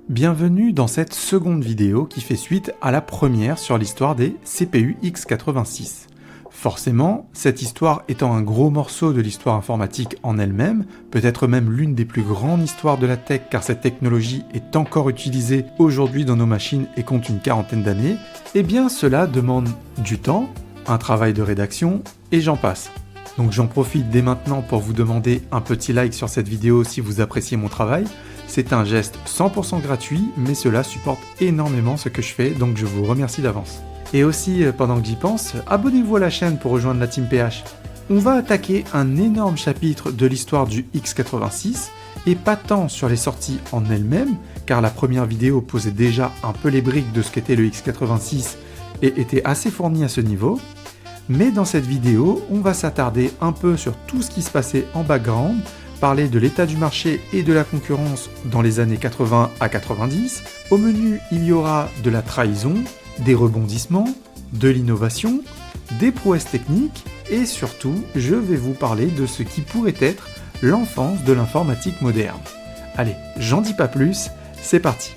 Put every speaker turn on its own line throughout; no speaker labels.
Bienvenue dans cette seconde vidéo qui fait suite à la première sur l'histoire des CPU x86. Forcément, cette histoire étant un gros morceau de l'histoire informatique en elle-même, peut-être même l'une des plus grandes histoires de la tech car cette technologie est encore utilisée aujourd'hui dans nos machines et compte une quarantaine d'années, eh bien cela demande du temps, un travail de rédaction et j'en passe. Donc j'en profite dès maintenant pour vous demander un petit like sur cette vidéo si vous appréciez mon travail. C'est un geste 100% gratuit, mais cela supporte énormément ce que je fais, donc je vous remercie d'avance. Et aussi, pendant que j'y pense, abonnez-vous à la chaîne pour rejoindre la Team PH. On va attaquer un énorme chapitre de l'histoire du x86, et pas tant sur les sorties en elles-mêmes, car la première vidéo posait déjà un peu les briques de ce qu'était le x86 et était assez fournie à ce niveau, mais dans cette vidéo, on va s'attarder un peu sur tout ce qui se passait en background, parler de l'état du marché et de la concurrence dans les années 80 à 90. Au menu, il y aura de la trahison, des rebondissements, de l'innovation, des prouesses techniques et surtout, je vais vous parler de ce qui pourrait être l'enfance de l'informatique moderne. Allez, j'en dis pas plus, c'est parti.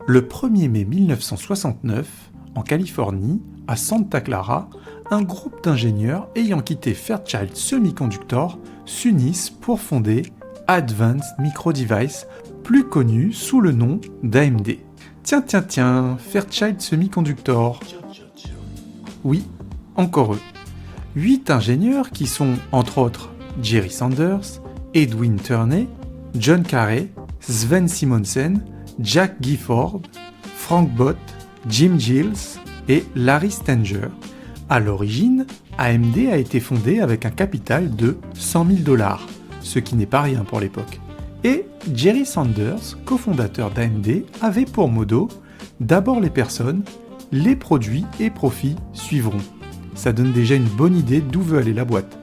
Le 1er mai 1969, en Californie, à Santa Clara, un groupe d'ingénieurs ayant quitté Fairchild Semiconductor s'unissent pour fonder Advanced Micro Devices, plus connu sous le nom d'AMD. Tiens, Fairchild Semiconductor. Oui, encore eux. 8 ingénieurs qui sont, entre autres, Jerry Sanders, Edwin Turney, John Carey, Sven Simonsen, Jack Gifford, Frank Bott, Jim Giles et Larry Stanger. À l'origine, AMD a été fondée avec un capital de 100 000 $, ce qui n'est pas rien pour l'époque. Et Jerry Sanders, cofondateur d'AMD, avait pour motto « D'abord les personnes, les produits et profits suivront ». Ça donne déjà une bonne idée d'où veut aller la boîte.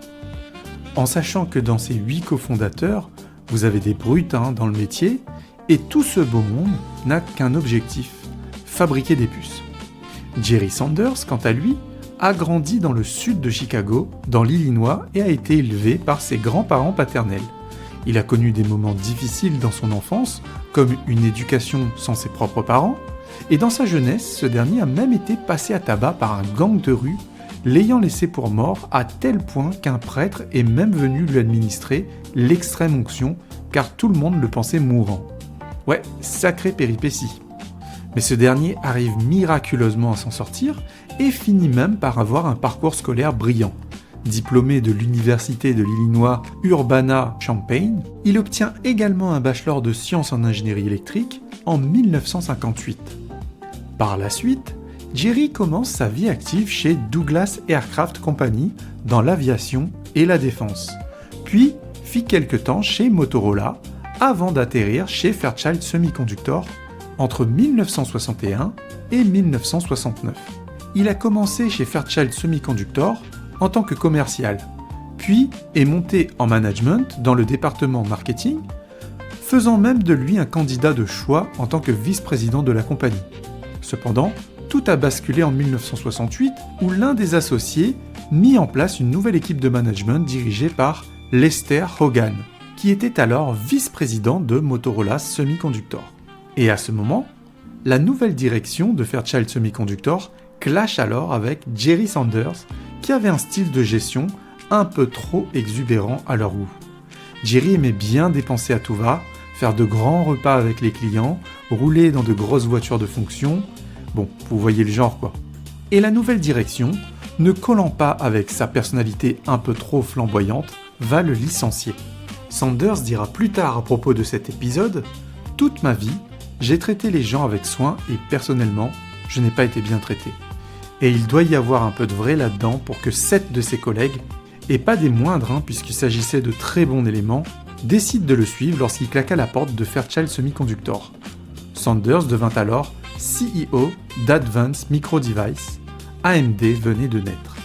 En sachant que dans ces 8 cofondateurs, vous avez des brutes dans le métier, et tout ce beau monde n'a qu'un objectif, fabriquer des puces. Jerry Sanders, quant à lui, a grandi dans le sud de Chicago, dans l'Illinois, et a été élevé par ses grands-parents paternels. Il a connu des moments difficiles dans son enfance, comme une éducation sans ses propres parents, et dans sa jeunesse, ce dernier a même été passé à tabac par un gang de rue, l'ayant laissé pour mort à tel point qu'un prêtre est même venu lui administrer l'extrême onction, car tout le monde le pensait mourant. Ouais, sacrée péripétie. Mais ce dernier arrive miraculeusement à s'en sortir et finit même par avoir un parcours scolaire brillant. Diplômé de l'université de l'Illinois Urbana-Champaign, il obtient également un bachelor de sciences en ingénierie électrique en 1958. Par la suite, Jerry commence sa vie active chez Douglas Aircraft Company dans l'aviation et la défense, puis fit quelque temps chez Motorola, avant d'atterrir chez Fairchild Semiconductor entre 1961 et 1969. Il a commencé chez Fairchild Semiconductor en tant que commercial, puis est monté en management dans le département marketing, faisant même de lui un candidat de choix en tant que vice-président de la compagnie. Cependant, tout a basculé en 1968 où l'un des associés mit en place une nouvelle équipe de management dirigée par Lester Hogan, qui était alors vice-président de Motorola Semiconductor. Et à ce moment, la nouvelle direction de Fairchild Semiconductor clash alors avec Jerry Sanders, qui avait un style de gestion un peu trop exubérant à leur goût. Jerry aimait bien dépenser à tout va, faire de grands repas avec les clients, rouler dans de grosses voitures de fonction, bon, vous voyez le genre quoi. Et la nouvelle direction, ne collant pas avec sa personnalité un peu trop flamboyante, va le licencier. Sanders dira plus tard à propos de cet épisode « Toute ma vie, j'ai traité les gens avec soin et personnellement, je n'ai pas été bien traité. » Et il doit y avoir un peu de vrai là-dedans pour que 7 de ses collègues, et pas des moindres puisqu'il s'agissait de très bons éléments, décident de le suivre lorsqu'il claqua la porte de Fairchild Semiconductor. Sanders devint alors CEO d'Advanced Micro Devices. AMD venait de naître.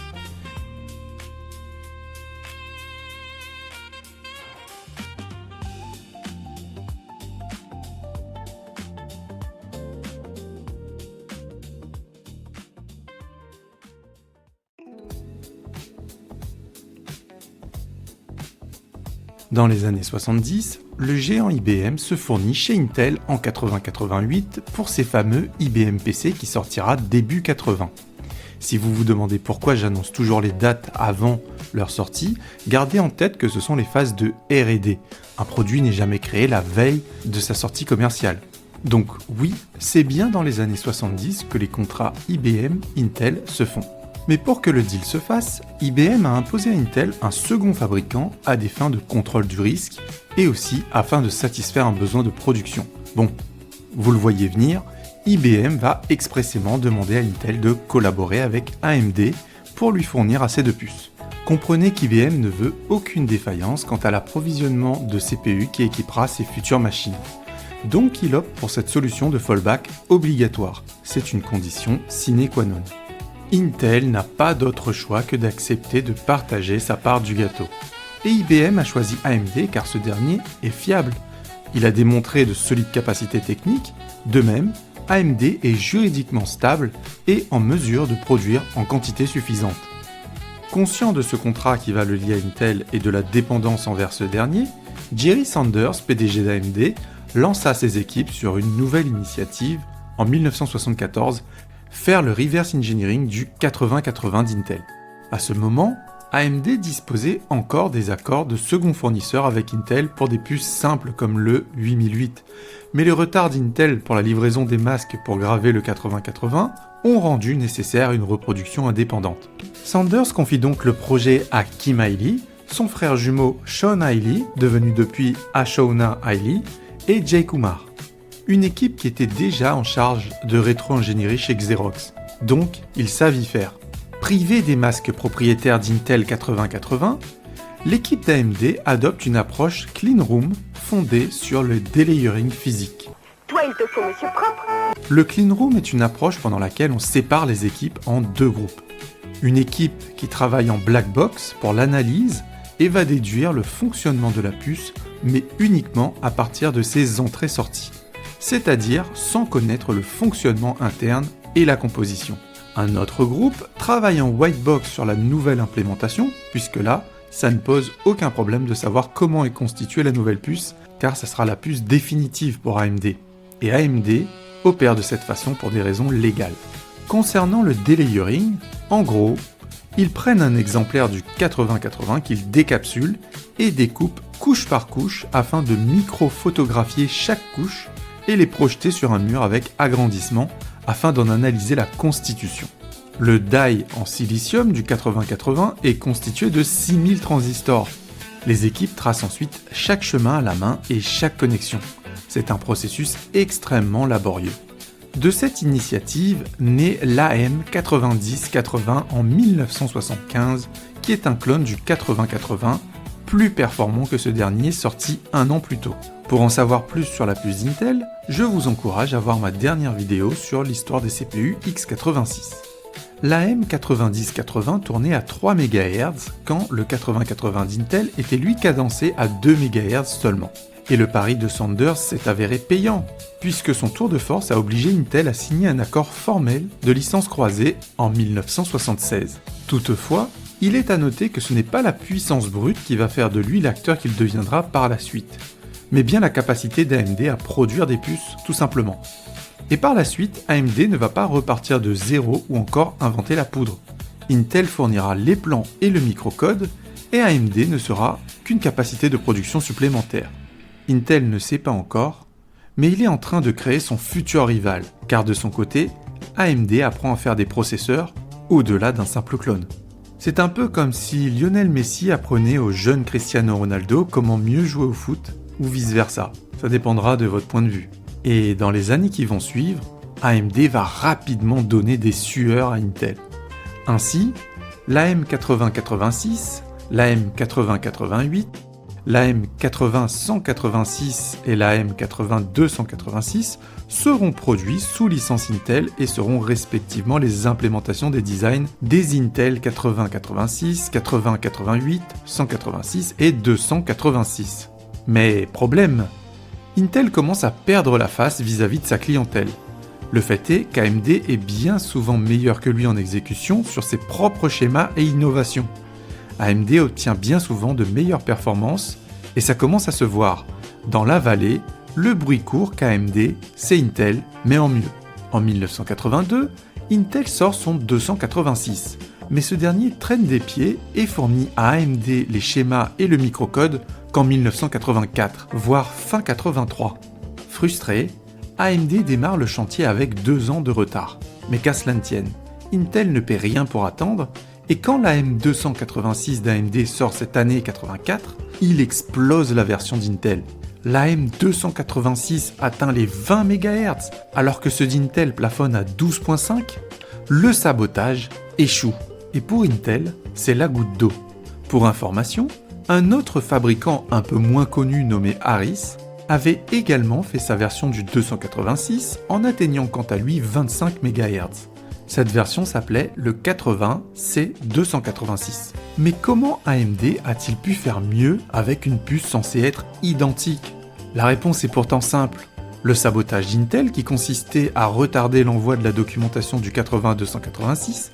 Dans les années 70, le géant IBM se fournit chez Intel en 80-88 pour ses fameux IBM PC qui sortira début 80. Si vous vous demandez pourquoi j'annonce toujours les dates avant leur sortie, gardez en tête que ce sont les phases de R&D. Un produit n'est jamais créé la veille de sa sortie commerciale. Donc oui, c'est bien dans les années 70 que les contrats IBM-Intel se font. Mais pour que le deal se fasse, IBM a imposé à Intel un second fabricant à des fins de contrôle du risque et aussi afin de satisfaire un besoin de production. Bon, vous le voyez venir, IBM va expressément demander à Intel de collaborer avec AMD pour lui fournir assez de puces. Comprenez qu'IBM ne veut aucune défaillance quant à l'approvisionnement de CPU qui équipera ses futures machines. Donc il opte pour cette solution de fallback obligatoire. C'est une condition sine qua non. Intel n'a pas d'autre choix que d'accepter de partager sa part du gâteau. Et IBM a choisi AMD car ce dernier est fiable. Il a démontré de solides capacités techniques, de même, AMD est juridiquement stable et en mesure de produire en quantité suffisante. Conscient de ce contrat qui va le lier à Intel et de la dépendance envers ce dernier, Jerry Sanders, PDG d'AMD, lança ses équipes sur une nouvelle initiative en 1974, faire le reverse engineering du 80-80 d'Intel. À ce moment, AMD disposait encore des accords de second fournisseur avec Intel pour des puces simples comme le 8008, mais les retards d'Intel pour la livraison des masques pour graver le 80-80 ont rendu nécessaire une reproduction indépendante. Sanders confie donc le projet à Kim Hiley, son frère jumeau Sean Hiley, devenu depuis Ashona Hiley, et Jay Kumar. Une équipe qui était déjà en charge de rétro-ingénierie chez Xerox, donc ils savent y faire. Privée des masques propriétaires d'Intel 8080, l'équipe d'AMD adopte une approche clean room fondée sur le delayering physique.
Toi, il te faut monsieur propre.
Le clean room est une approche pendant laquelle on sépare les équipes en deux groupes. Une équipe qui travaille en black box pour l'analyse et va déduire le fonctionnement de la puce, mais uniquement à partir de ses entrées-sorties, c'est-à-dire sans connaître le fonctionnement interne et la composition. Un autre groupe travaille en white box sur la nouvelle implémentation, puisque là, ça ne pose aucun problème de savoir comment est constituée la nouvelle puce, car ça sera la puce définitive pour AMD. Et AMD opère de cette façon pour des raisons légales. Concernant le delayering, en gros, ils prennent un exemplaire du 8080 qu'ils décapsulent et découpent couche par couche afin de micro-photographier chaque couche et les projeter sur un mur avec agrandissement afin d'en analyser la constitution. Le die en silicium du 8080 est constitué de 6000 transistors. Les équipes tracent ensuite chaque chemin à la main et chaque connexion. C'est un processus extrêmement laborieux. De cette initiative naît l'AM9080 en 1975, qui est un clone du 8080, plus performant que ce dernier sorti un an plus tôt. Pour en savoir plus sur la puce d'Intel, je vous encourage à voir ma dernière vidéo sur l'histoire des CPU x86. L'AM9080 tournait à 3 MHz quand le 8080 d'Intel était lui cadencé à 2 MHz seulement. Et le pari de Sanders s'est avéré payant, puisque son tour de force a obligé Intel à signer un accord formel de licence croisée en 1976. Toutefois, il est à noter que ce n'est pas la puissance brute qui va faire de lui l'acteur qu'il deviendra par la suite, mais bien la capacité d'AMD à produire des puces, tout simplement. Et par la suite, AMD ne va pas repartir de zéro ou encore inventer la poudre. Intel fournira les plans et le microcode, et AMD ne sera qu'une capacité de production supplémentaire. Intel ne sait pas encore, mais il est en train de créer son futur rival, car de son côté, AMD apprend à faire des processeurs au-delà d'un simple clone. C'est un peu comme si Lionel Messi apprenait au jeune Cristiano Ronaldo comment mieux jouer au foot, ou vice-versa. Ça dépendra de votre point de vue. Et dans les années qui vont suivre, AMD va rapidement donner des sueurs à Intel. Ainsi, l'AM8086, l'AM8088, l'AM80-186 et l'AM80-286 seront produits sous licence Intel et seront respectivement les implémentations des designs des Intel 8086, 8088, 186 et 286. Mais problème, Intel commence à perdre la face vis-à-vis de sa clientèle. Le fait est qu'AMD est bien souvent meilleur que lui en exécution sur ses propres schémas et innovations. AMD obtient bien souvent de meilleures performances Et ça commence à se voir. Dans la vallée, le bruit court qu'AMD, c'est Intel, mais en mieux. En 1982, Intel sort son 286, mais ce dernier traîne des pieds et fournit à AMD les schémas et le microcode qu'en 1984, voire fin 83. Frustré, AMD démarre le chantier avec 2 ans de retard. Mais qu'à cela ne tienne, Intel ne paie rien pour attendre, et quand la M286 d'AMD sort cette année 84, il explose la version d'Intel. La M286 atteint les 20 MHz, alors que ceux d'Intel plafonnent à 12.5. Le sabotage échoue. Et pour Intel, c'est la goutte d'eau. Pour information, un autre fabricant un peu moins connu nommé Harris avait également fait sa version du 286 en atteignant quant à lui 25 MHz. Cette version s'appelait le 80C286. Mais comment AMD a-t-il pu faire mieux avec une puce censée être identique ? La réponse est pourtant simple. Le sabotage d'Intel, qui consistait à retarder l'envoi de la documentation du 80-286,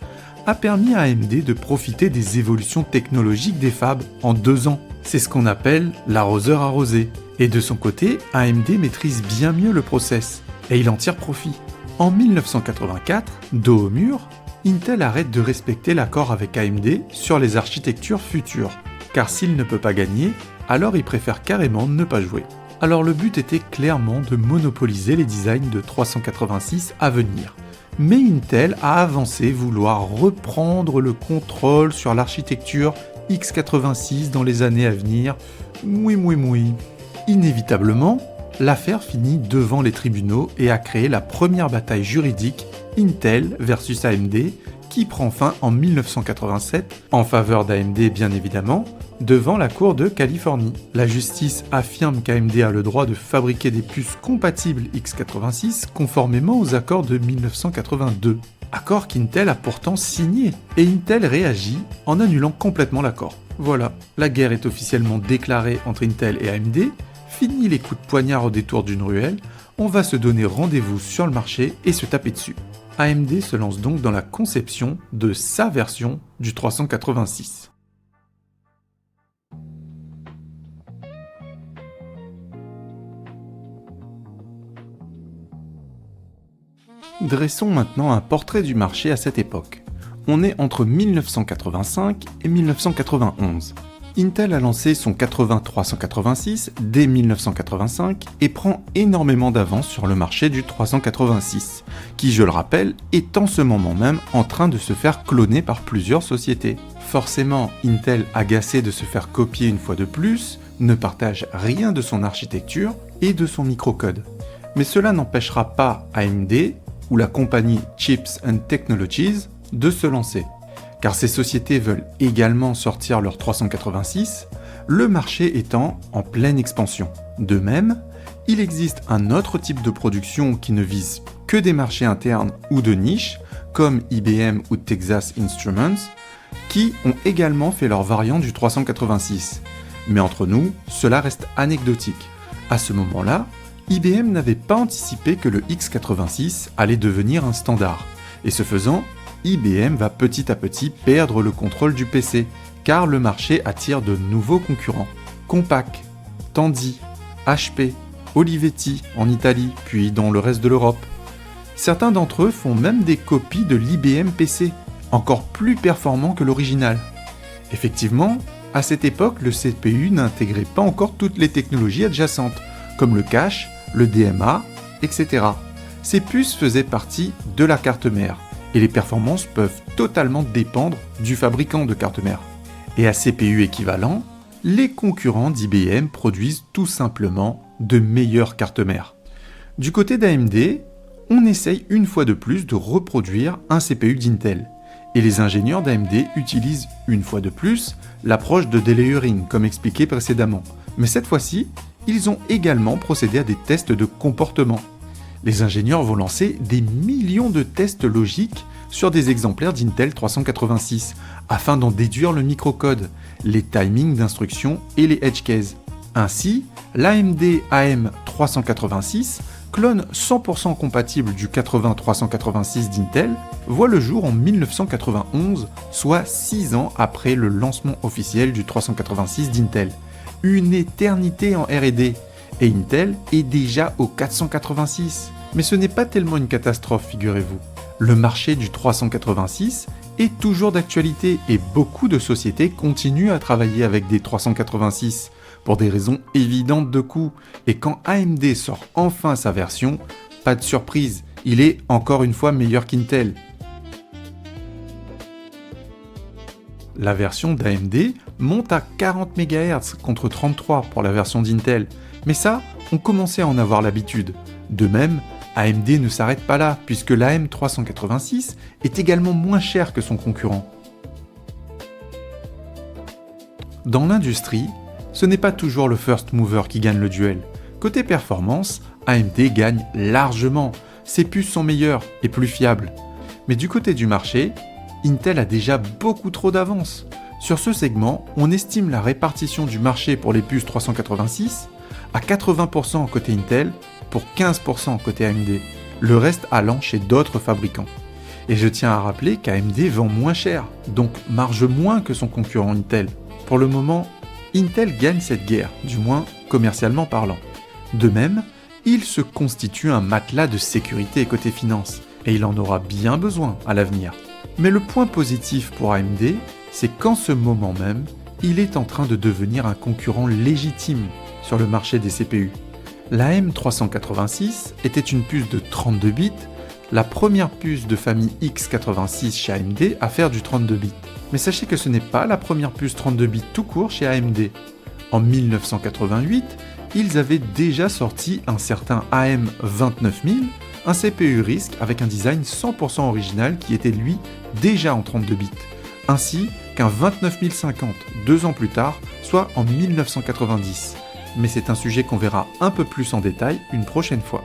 a permis à AMD de profiter des évolutions technologiques des fabs en 2 ans. C'est ce qu'on appelle l'arroseur arrosé. Et de son côté, AMD maîtrise bien mieux le process, et il en tire profit. En 1984, dos au mur, Intel arrête de respecter l'accord avec AMD sur les architectures futures, car s'il ne peut pas gagner, alors il préfère carrément ne pas jouer. Alors le but était clairement de monopoliser les designs de 386 à venir. Mais Intel a avancé vouloir reprendre le contrôle sur l'architecture x86 dans les années à venir. Moui. Inévitablement, l'affaire finit devant les tribunaux et a créé la première bataille juridique Intel versus AMD qui prend fin en 1987, en faveur d'AMD bien évidemment, devant la Cour de Californie. La justice affirme qu'AMD a le droit de fabriquer des puces compatibles x86 conformément aux accords de 1982. Accord qu'Intel a pourtant signé, et Intel réagit en annulant complètement l'accord. Voilà, la guerre est officiellement déclarée entre Intel et AMD, fini les coups de poignard au détour d'une ruelle, on va se donner rendez-vous sur le marché et se taper dessus. AMD se lance donc dans la conception de sa version du 386. Dressons maintenant un portrait du marché à cette époque. On est entre 1985 et 1991. Intel a lancé son 80-386 dès 1985 et prend énormément d'avance sur le marché du 386, qui, je le rappelle, est en ce moment même en train de se faire cloner par plusieurs sociétés. Forcément, Intel, agacé de se faire copier une fois de plus, ne partage rien de son architecture et de son microcode. Mais cela n'empêchera pas AMD ou la compagnie Chips and Technologies de se lancer. Car ces sociétés veulent également sortir leur 386, le marché étant en pleine expansion. De même, il existe un autre type de production qui ne vise que des marchés internes ou de niche, comme IBM ou Texas Instruments, qui ont également fait leur variant du 386. Mais entre nous, cela reste anecdotique. À ce moment-là, IBM n'avait pas anticipé que le x86 allait devenir un standard. Et ce faisant, IBM va petit à petit perdre le contrôle du PC, car le marché attire de nouveaux concurrents. Compaq, Tandy, HP, Olivetti en Italie, puis dans le reste de l'Europe. Certains d'entre eux font même des copies de l'IBM PC, encore plus performants que l'original. Effectivement, à cette époque, le CPU n'intégrait pas encore toutes les technologies adjacentes, comme le cache, le DMA, etc. Ces puces faisaient partie de la carte mère, et les performances peuvent totalement dépendre du fabricant de carte mère. Et à CPU équivalent, les concurrents d'IBM produisent tout simplement de meilleures cartes mères. Du côté d'AMD, on essaye une fois de plus de reproduire un CPU d'Intel. Et les ingénieurs d'AMD utilisent une fois de plus l'approche de delayering comme expliqué précédemment. Mais cette fois-ci, ils ont également procédé à des tests de comportement. Les ingénieurs vont lancer des millions de tests logiques sur des exemplaires d'Intel 386 afin d'en déduire le microcode, les timings d'instruction et les edge cases. Ainsi, l'AMD AM386, clone 100% compatible du 80-386 d'Intel, voit le jour en 1991, soit 6 ans après le lancement officiel du 386 d'Intel. une éternité en R&D. Et Intel est déjà au 486. Mais ce n'est pas tellement une catastrophe, figurez-vous. Le marché du 386 est toujours d'actualité et beaucoup de sociétés continuent à travailler avec des 386 pour des raisons évidentes de coût. Et quand AMD sort enfin sa version, pas de surprise, il est encore une fois meilleur qu'Intel. La version d'AMD monte à 40 MHz contre 33 pour la version d'Intel, mais ça, on commençait à en avoir l'habitude. De même, AMD ne s'arrête pas là, puisque la M386 est également moins chère que son concurrent. Dans l'industrie, ce n'est pas toujours le first mover qui gagne le duel. Côté performance, AMD gagne largement, ses puces sont meilleures et plus fiables. Mais du côté du marché, Intel a déjà beaucoup trop d'avance. Sur ce segment, on estime la répartition du marché pour les puces 386 à 80% côté Intel pour 15% côté AMD, le reste allant chez d'autres fabricants. Et je tiens à rappeler qu'AMD vend moins cher, donc marge moins que son concurrent Intel. Pour le moment, Intel gagne cette guerre, du moins commercialement parlant. De même, il se constitue un matelas de sécurité côté finance, et il en aura bien besoin à l'avenir. Mais le point positif pour AMD, c'est qu'en ce moment même, il est en train de devenir un concurrent légitime sur le marché des CPU. La M386 était une puce de 32 bits, la première puce de famille x86 chez AMD à faire du 32 bits. Mais sachez que ce n'est pas la première puce 32 bits tout court chez AMD. En 1988, ils avaient déjà sorti un certain AM29000, un CPU RISC avec un design 100% original qui était lui déjà en 32 bits, ainsi qu'un 29050 2 ans plus tard, soit en 1990. Mais c'est un sujet qu'on verra un peu plus en détail une prochaine fois.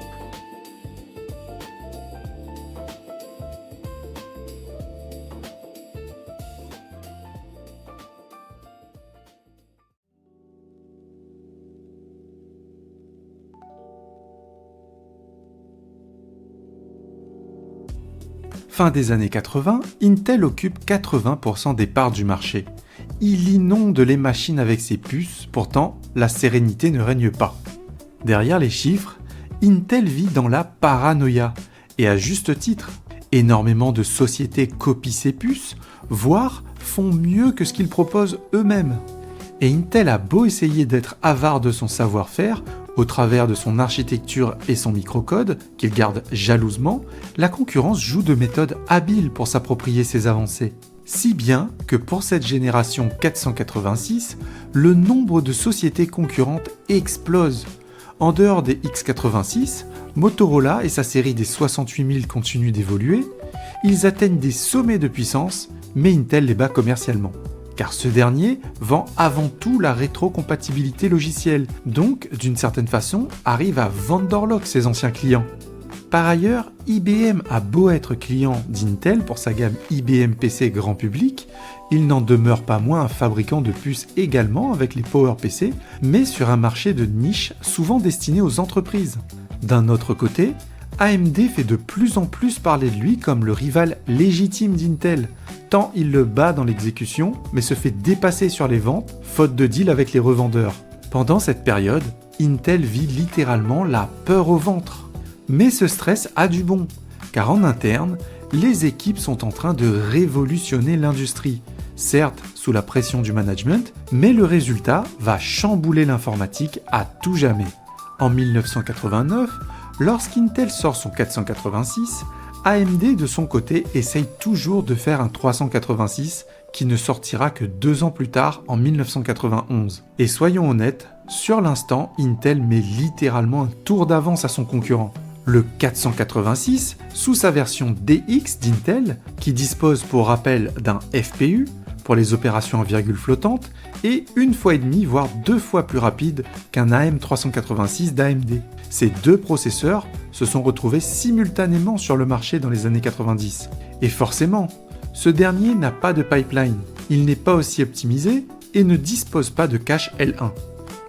Fin des années 80, Intel occupe 80% des parts du marché. Il inonde les machines avec ses puces, pourtant la sérénité ne règne pas. Derrière les chiffres, Intel vit dans la paranoïa, et à juste titre. Énormément de sociétés copient ses puces, voire font mieux que ce qu'ils proposent eux-mêmes. Et Intel a beau essayer d'être avare de son savoir-faire, au travers de son architecture et son microcode, qu'il garde jalousement, la concurrence joue de méthodes habiles pour s'approprier ses avancées. Si bien que pour cette génération 486, le nombre de sociétés concurrentes explose. En dehors des x86, Motorola et sa série des 68000 continuent d'évoluer, ils atteignent des sommets de puissance, mais Intel les bat commercialement. Car ce dernier vend avant tout la rétrocompatibilité logicielle, donc d'une certaine façon arrive à vendorlock ses anciens clients. Par ailleurs, IBM a beau être client d'Intel pour sa gamme IBM PC grand public, il n'en demeure pas moins un fabricant de puces également avec les PowerPC, mais sur un marché de niche souvent destiné aux entreprises. D'un autre côté, AMD fait de plus en plus parler de lui comme le rival légitime d'Intel, tant il le bat dans l'exécution, mais se fait dépasser sur les ventes, faute de deal avec les revendeurs. Pendant cette période, Intel vit littéralement la peur au ventre. Mais ce stress a du bon, car en interne, les équipes sont en train de révolutionner l'industrie. Certes, sous la pression du management, mais le résultat va chambouler l'informatique à tout jamais. En 1989, lorsqu'Intel sort son 486, AMD de son côté essaye toujours de faire un 386 qui ne sortira que 2 ans plus tard en 1991. Et soyons honnêtes, sur l'instant, Intel met littéralement un tour d'avance à son concurrent. Le 486, sous sa version DX d'Intel, qui dispose pour rappel d'un FPU, pour les opérations en virgule flottante, est 1,5 fois voire 2 fois plus rapide qu'un AM386 d'AMD. Ces deux processeurs se sont retrouvés simultanément sur le marché dans les années 90. Et forcément, ce dernier n'a pas de pipeline, il n'est pas aussi optimisé et ne dispose pas de cache L1.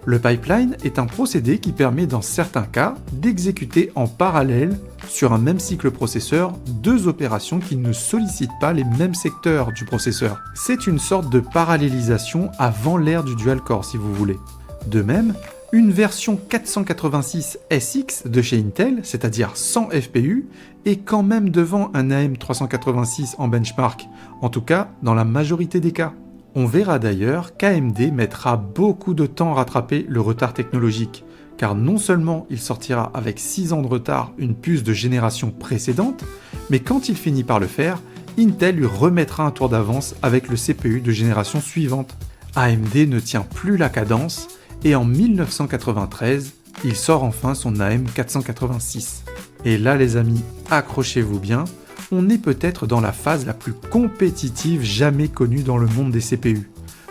Le pipeline est un procédé qui permet dans certains cas d'exécuter en parallèle sur un même cycle processeur 2 opérations qui ne sollicitent pas les mêmes secteurs du processeur. C'est une sorte de parallélisation avant l'ère du dual-core si vous voulez. De même, une version 486 SX de chez Intel, c'est-à-dire 100 FPU, est quand même devant un AM386 en benchmark, en tout cas dans la majorité des cas. On verra d'ailleurs qu'AMD mettra beaucoup de temps à rattraper le retard technologique, car non seulement il sortira avec 6 ans de retard une puce de génération précédente, mais quand il finit par le faire, Intel lui remettra un tour d'avance avec le CPU de génération suivante. AMD ne tient plus la cadence, et en 1993, il sort enfin son AM486. Et là les amis, accrochez-vous bien, on est peut-être dans la phase la plus compétitive jamais connue dans le monde des CPU.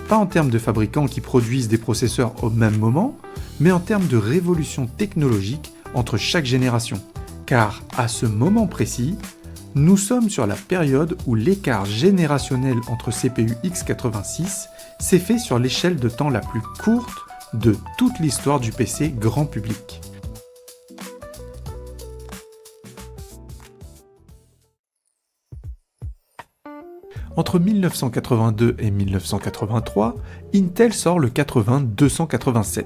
Pas en termes de fabricants qui produisent des processeurs au même moment, mais en termes de révolution technologique entre chaque génération. Car à ce moment précis, nous sommes sur la période où l'écart générationnel entre CPU x86 s'est fait sur l'échelle de temps la plus courte de toute l'histoire du PC grand public. Entre 1982 et 1983, Intel sort le 80-287.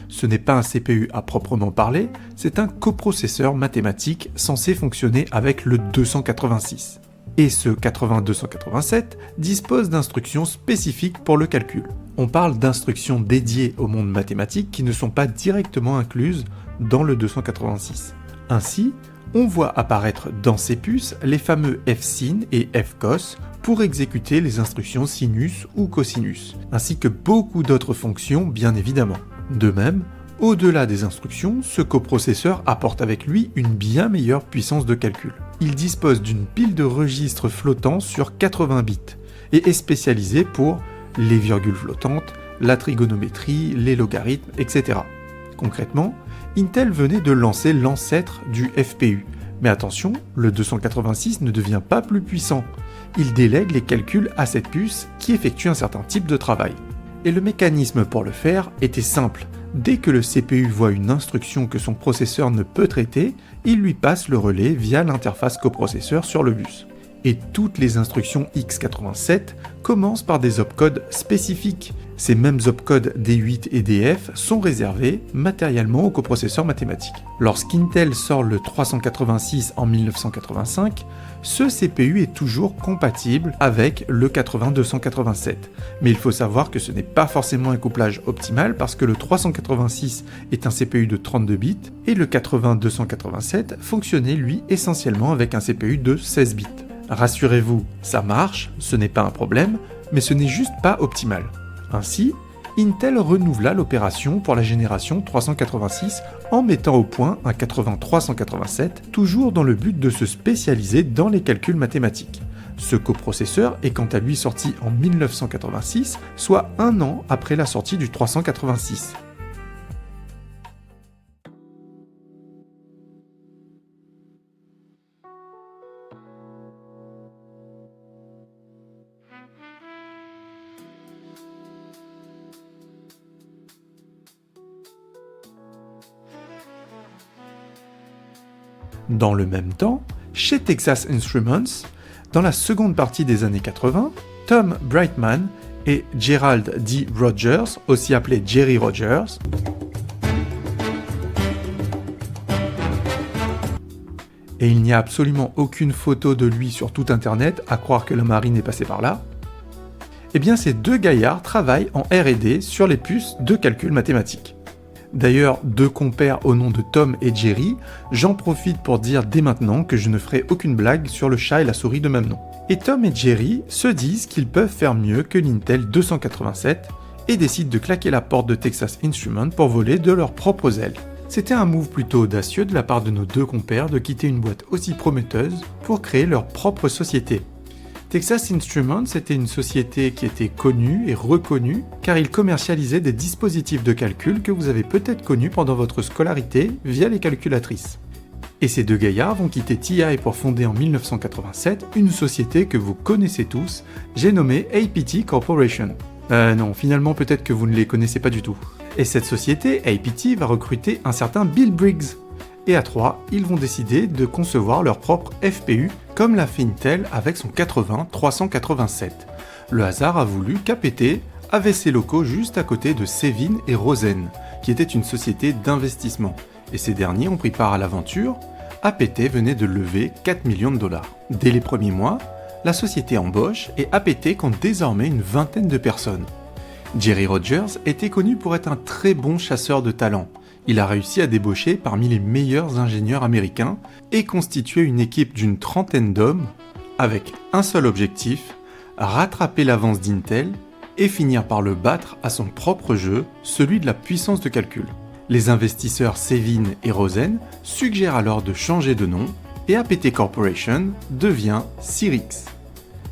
Ce n'est pas un CPU à proprement parler, c'est un coprocesseur mathématique censé fonctionner avec le 286. Et ce 80-287 dispose d'instructions spécifiques pour le calcul. On parle d'instructions dédiées au monde mathématique qui ne sont pas directement incluses dans le 286. Ainsi, on voit apparaître dans ces puces les fameux fsin et fcos pour exécuter les instructions sinus ou cosinus, ainsi que beaucoup d'autres fonctions bien évidemment. De même, au-delà des instructions, ce coprocesseur apporte avec lui une bien meilleure puissance de calcul. Il dispose d'une pile de registres flottants sur 80 bits et est spécialisé pour les virgules flottantes, la trigonométrie, les logarithmes, etc. Concrètement, Intel venait de lancer l'ancêtre du FPU. Mais attention, le 286 ne devient pas plus puissant. Il délègue les calculs à cette puce qui effectue un certain type de travail. Et le mécanisme pour le faire était simple. Dès que le CPU voit une instruction que son processeur ne peut traiter, il lui passe le relais via l'interface coprocesseur sur le bus. Et toutes les instructions x87 commencent par des opcodes spécifiques. Ces mêmes opcodes D8 et DF sont réservés matériellement aux coprocesseurs mathématiques. Lorsqu'Intel sort le 386 en 1985, ce CPU est toujours compatible avec le 80-287. Mais il faut savoir que ce n'est pas forcément un couplage optimal parce que le 386 est un CPU de 32 bits et le 80-287 fonctionnait lui essentiellement avec un CPU de 16 bits. Rassurez-vous, ça marche, ce n'est pas un problème, mais ce n'est juste pas optimal. Ainsi, Intel renouvela l'opération pour la génération 386 en mettant au point un 80-387, toujours dans le but de se spécialiser dans les calculs mathématiques. Ce coprocesseur est quant à lui sorti en 1986, soit un an après la sortie du 386. Dans le même temps, chez Texas Instruments, dans la seconde partie des années 80, Tom Brightman et Gerald D. Rogers, aussi appelé Jerry Rogers, et il n'y a absolument aucune photo de lui sur tout internet, à croire que la marine est passée par là, eh bien ces deux gaillards travaillent en R&D sur les puces de calcul mathématique. D'ailleurs, deux compères au nom de Tom et Jerry, j'en profite pour dire dès maintenant que je ne ferai aucune blague sur le chat et la souris de même nom. Et Tom et Jerry se disent qu'ils peuvent faire mieux que l'Intel 287 et décident de claquer la porte de Texas Instruments pour voler de leurs propres ailes. C'était un move plutôt audacieux de la part de nos deux compères de quitter une boîte aussi prometteuse pour créer leur propre société. Texas Instruments était une société qui était connue et reconnue car il commercialisait des dispositifs de calcul que vous avez peut-être connus pendant votre scolarité via les calculatrices. Et ces deux gaillards vont quitter TI pour fonder en 1987 une société que vous connaissez tous, j'ai nommé APT Corporation. Non, finalement peut-être que vous ne les connaissez pas du tout. Et cette société, APT, va recruter un certain Bill Briggs. Et à trois, ils vont décider de concevoir leur propre FPU, comme l'a fait Intel avec son 80-387. Le hasard a voulu qu'APT avait ses locaux juste à côté de Sevin et Rosen, qui était une société d'investissement, et ces derniers ont pris part à l'aventure. APT venait de lever 4 millions de dollars. Dès les premiers mois, la société embauche et APT compte désormais une vingtaine de personnes. Jerry Rogers était connu pour être un très bon chasseur de talent. Il a réussi à débaucher parmi les meilleurs ingénieurs américains et constituer une équipe d'une trentaine d'hommes avec un seul objectif, rattraper l'avance d'Intel et finir par le battre à son propre jeu, celui de la puissance de calcul. Les investisseurs Sevin et Rosen suggèrent alors de changer de nom et APT Corporation devient Cyrix.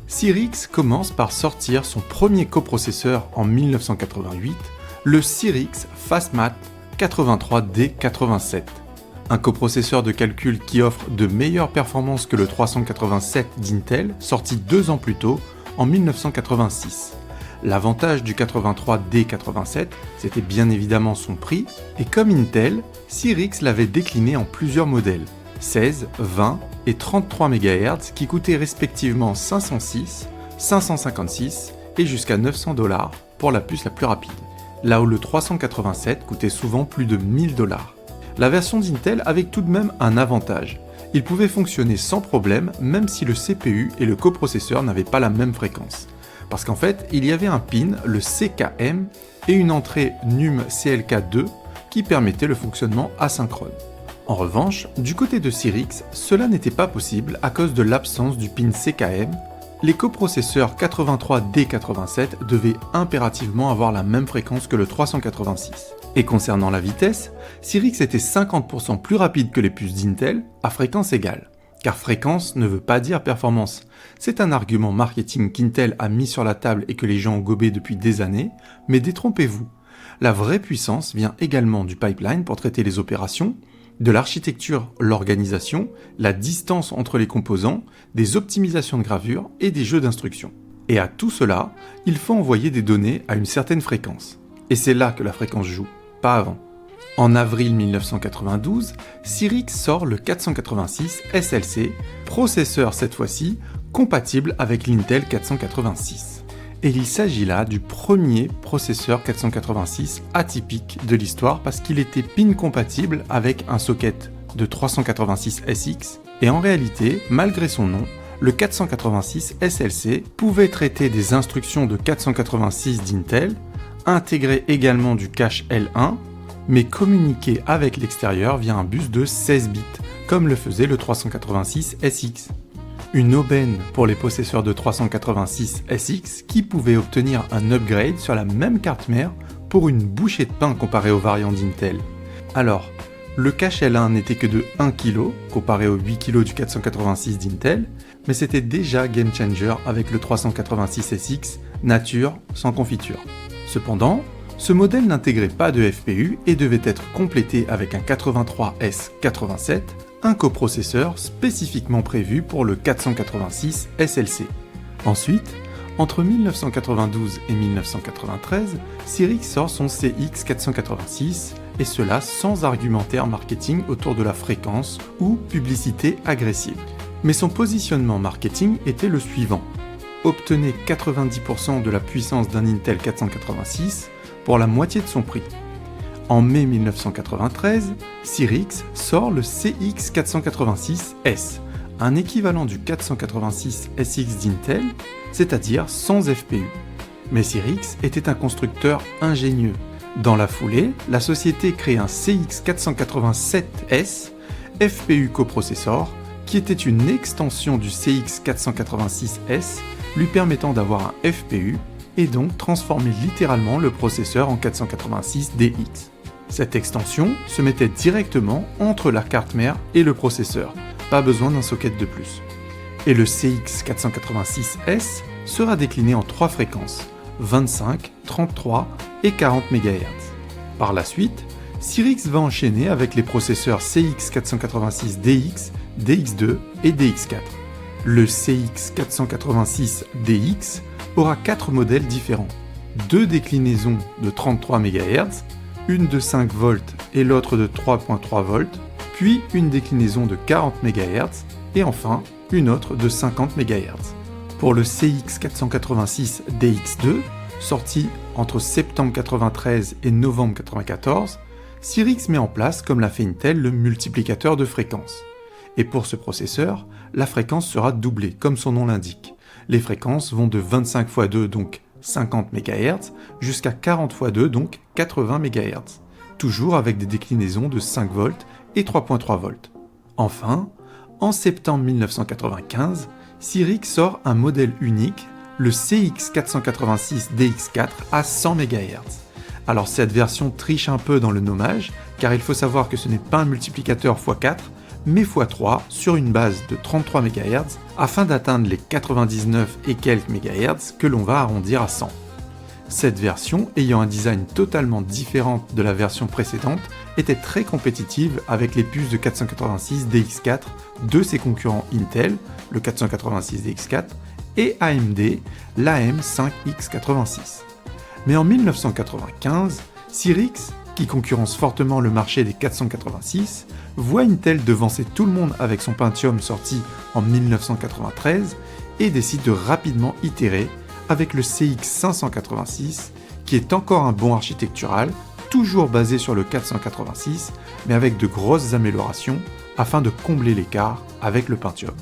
Cyrix commence par sortir son premier coprocesseur en 1988, le Cyrix Fastmath 83D87. Un coprocesseur de calcul qui offre de meilleures performances que le 387 d'Intel, sorti 2 ans plus tôt, en 1986. L'avantage du 83D87, c'était bien évidemment son prix, et comme Intel, Cyrix l'avait décliné en plusieurs modèles, 16, 20 et 33 MHz qui coûtaient respectivement 506, 556 et jusqu'à 900 $ pour la puce la plus rapide, là où le 387 coûtait souvent plus de 1000 $. La version d'Intel avait tout de même un avantage. Il pouvait fonctionner sans problème même si le CPU et le coprocesseur n'avaient pas la même fréquence. Parce qu'en fait, il y avait un pin, le CKM, et une entrée NUM CLK2 qui permettait le fonctionnement asynchrone. En revanche, du côté de Cyrix, cela n'était pas possible à cause de l'absence du pin CKM. Les coprocesseurs 83D87 devaient impérativement avoir la même fréquence que le 386. Et concernant la vitesse, Cyrix était 50% plus rapide que les puces d'Intel à fréquence égale. Car fréquence ne veut pas dire performance. C'est un argument marketing qu'Intel a mis sur la table et que les gens ont gobé depuis des années, mais détrompez-vous. La vraie puissance vient également du pipeline pour traiter les opérations, de l'architecture, l'organisation, la distance entre les composants, des optimisations de gravure et des jeux d'instructions. Et à tout cela, il faut envoyer des données à une certaine fréquence. Et c'est là que la fréquence joue, pas avant. En avril 1992, Cyrix sort le 486 SLC, processeur cette fois-ci, compatible avec l'Intel 486. Et il s'agit là du premier processeur 486 atypique de l'histoire parce qu'il était pin compatible avec un socket de 386 SX, et en réalité, malgré son nom, le 486 SLC pouvait traiter des instructions de 486 d'Intel, intégrer également du cache L1, mais communiquer avec l'extérieur via un bus de 16 bits, comme le faisait le 386 SX. Une aubaine pour les possesseurs de 386 SX qui pouvaient obtenir un upgrade sur la même carte mère pour une bouchée de pain comparé aux variantes d'Intel. Alors, le cache L1 n'était que de 1 kg comparé aux 8 kg du 486 d'Intel, mais c'était déjà game changer avec le 386 SX nature sans confiture. Cependant, ce modèle n'intégrait pas de FPU et devait être complété avec un 83S87, un coprocesseur spécifiquement prévu pour le 486 SLC. Ensuite, entre 1992 et 1993, Cyrix sort son CX486, et cela sans argumentaire marketing autour de la fréquence ou publicité agressive. Mais son positionnement marketing était le suivant. Obtenez 90% de la puissance d'un Intel 486 pour la moitié de son prix. En mai 1993, Cyrix sort le CX486S, un équivalent du 486 SX d'Intel, c'est-à-dire sans FPU. Mais Cyrix était un constructeur ingénieux. Dans la foulée, la société crée un CX487S, FPU coprocessor, qui était une extension du CX486S, lui permettant d'avoir un FPU et donc transformer littéralement le processeur en 486 DX. Cette extension se mettait directement entre la carte mère et le processeur, pas besoin d'un socket de plus. Et le CX486S sera décliné en 3 fréquences, 25, 33 et 40 MHz. Par la suite, Cyrix va enchaîner avec les processeurs CX486DX, DX2 et DX4. Le CX486DX aura 4 modèles différents, 2 déclinaisons de 33 MHz, une de 5 volts et l'autre de 3.3 volts, puis une déclinaison de 40 MHz et enfin une autre de 50 MHz. Pour le CX486DX2, sorti entre septembre 93 et novembre 94, Cyrix met en place, comme l'a fait Intel, le multiplicateur de fréquences. Et pour ce processeur, la fréquence sera doublée, comme son nom l'indique. Les fréquences vont de 25 x 2, donc 50 MHz, jusqu'à 40 x 2, donc 80 MHz, toujours avec des déclinaisons de 5 volts et 3.3 volts. Enfin, en septembre 1995, Cyrix sort un modèle unique, le CX486DX4 à 100 MHz. Alors cette version triche un peu dans le nommage, car il faut savoir que ce n'est pas un multiplicateur x4, mais x3 sur une base de 33 MHz, afin d'atteindre les 99 et quelques MHz que l'on va arrondir à 100. Cette version, ayant un design totalement différent de la version précédente, était très compétitive avec les puces de 486DX4 de ses concurrents Intel, le 486DX4, et AMD, l'AM5X86. Mais en 1995, Cyrix, qui concurrence fortement le marché des 486, voit Intel devancer tout le monde avec son Pentium sorti en 1993 et décide de rapidement itérer avec le CX586, qui est encore un bon architectural, toujours basé sur le 486, mais avec de grosses améliorations afin de combler l'écart avec le Pentium.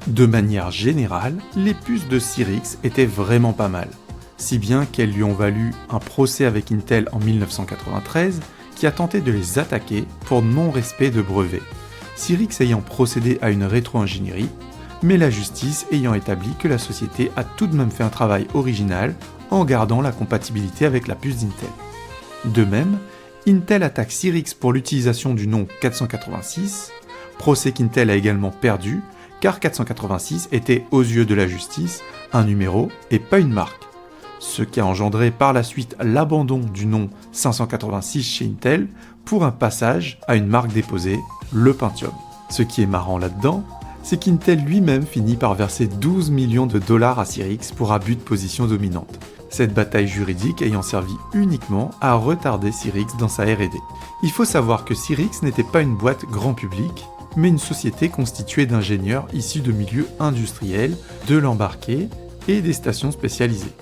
De manière générale, les puces de Cyrix étaient vraiment pas mal, si bien qu'elles lui ont valu un procès avec Intel en 1993 qui a tenté de les attaquer pour non-respect de brevets, Cyrix ayant procédé à une rétro-ingénierie, mais la justice ayant établi que la société a tout de même fait un travail original en gardant la compatibilité avec la puce d'Intel. De même, Intel attaque Cyrix pour l'utilisation du nom 486, procès qu'Intel a également perdu, car 486 était aux yeux de la justice un numéro et pas une marque, ce qui a engendré par la suite l'abandon du nom 586 chez Intel pour un passage à une marque déposée, le Pentium. Ce qui est marrant là-dedans, c'est qu'Intel lui-même finit par verser 12 millions de dollars à Cyrix pour abus de position dominante, cette bataille juridique ayant servi uniquement à retarder Cyrix dans sa R&D. Il faut savoir que Cyrix n'était pas une boîte grand public, mais une société constituée d'ingénieurs issus de milieux industriels, de l'embarqué et des stations spécialisées.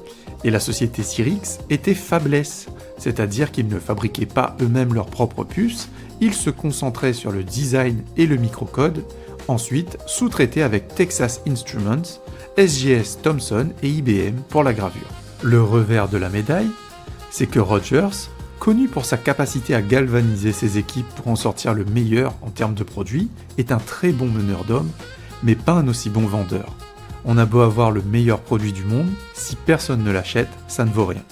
Et la société Cyrix était fabless, c'est-à-dire qu'ils ne fabriquaient pas eux-mêmes leurs propres puces, ils se concentraient sur le design et le microcode, ensuite sous-traités avec Texas Instruments, SGS Thomson et IBM pour la gravure. Le revers de la médaille, c'est que Rogers, connu pour sa capacité à galvaniser ses équipes pour en sortir le meilleur en termes de produits, est un très bon meneur d'hommes, mais pas un aussi bon vendeur. On a beau avoir le meilleur produit du monde, si personne ne l'achète, ça ne vaut rien.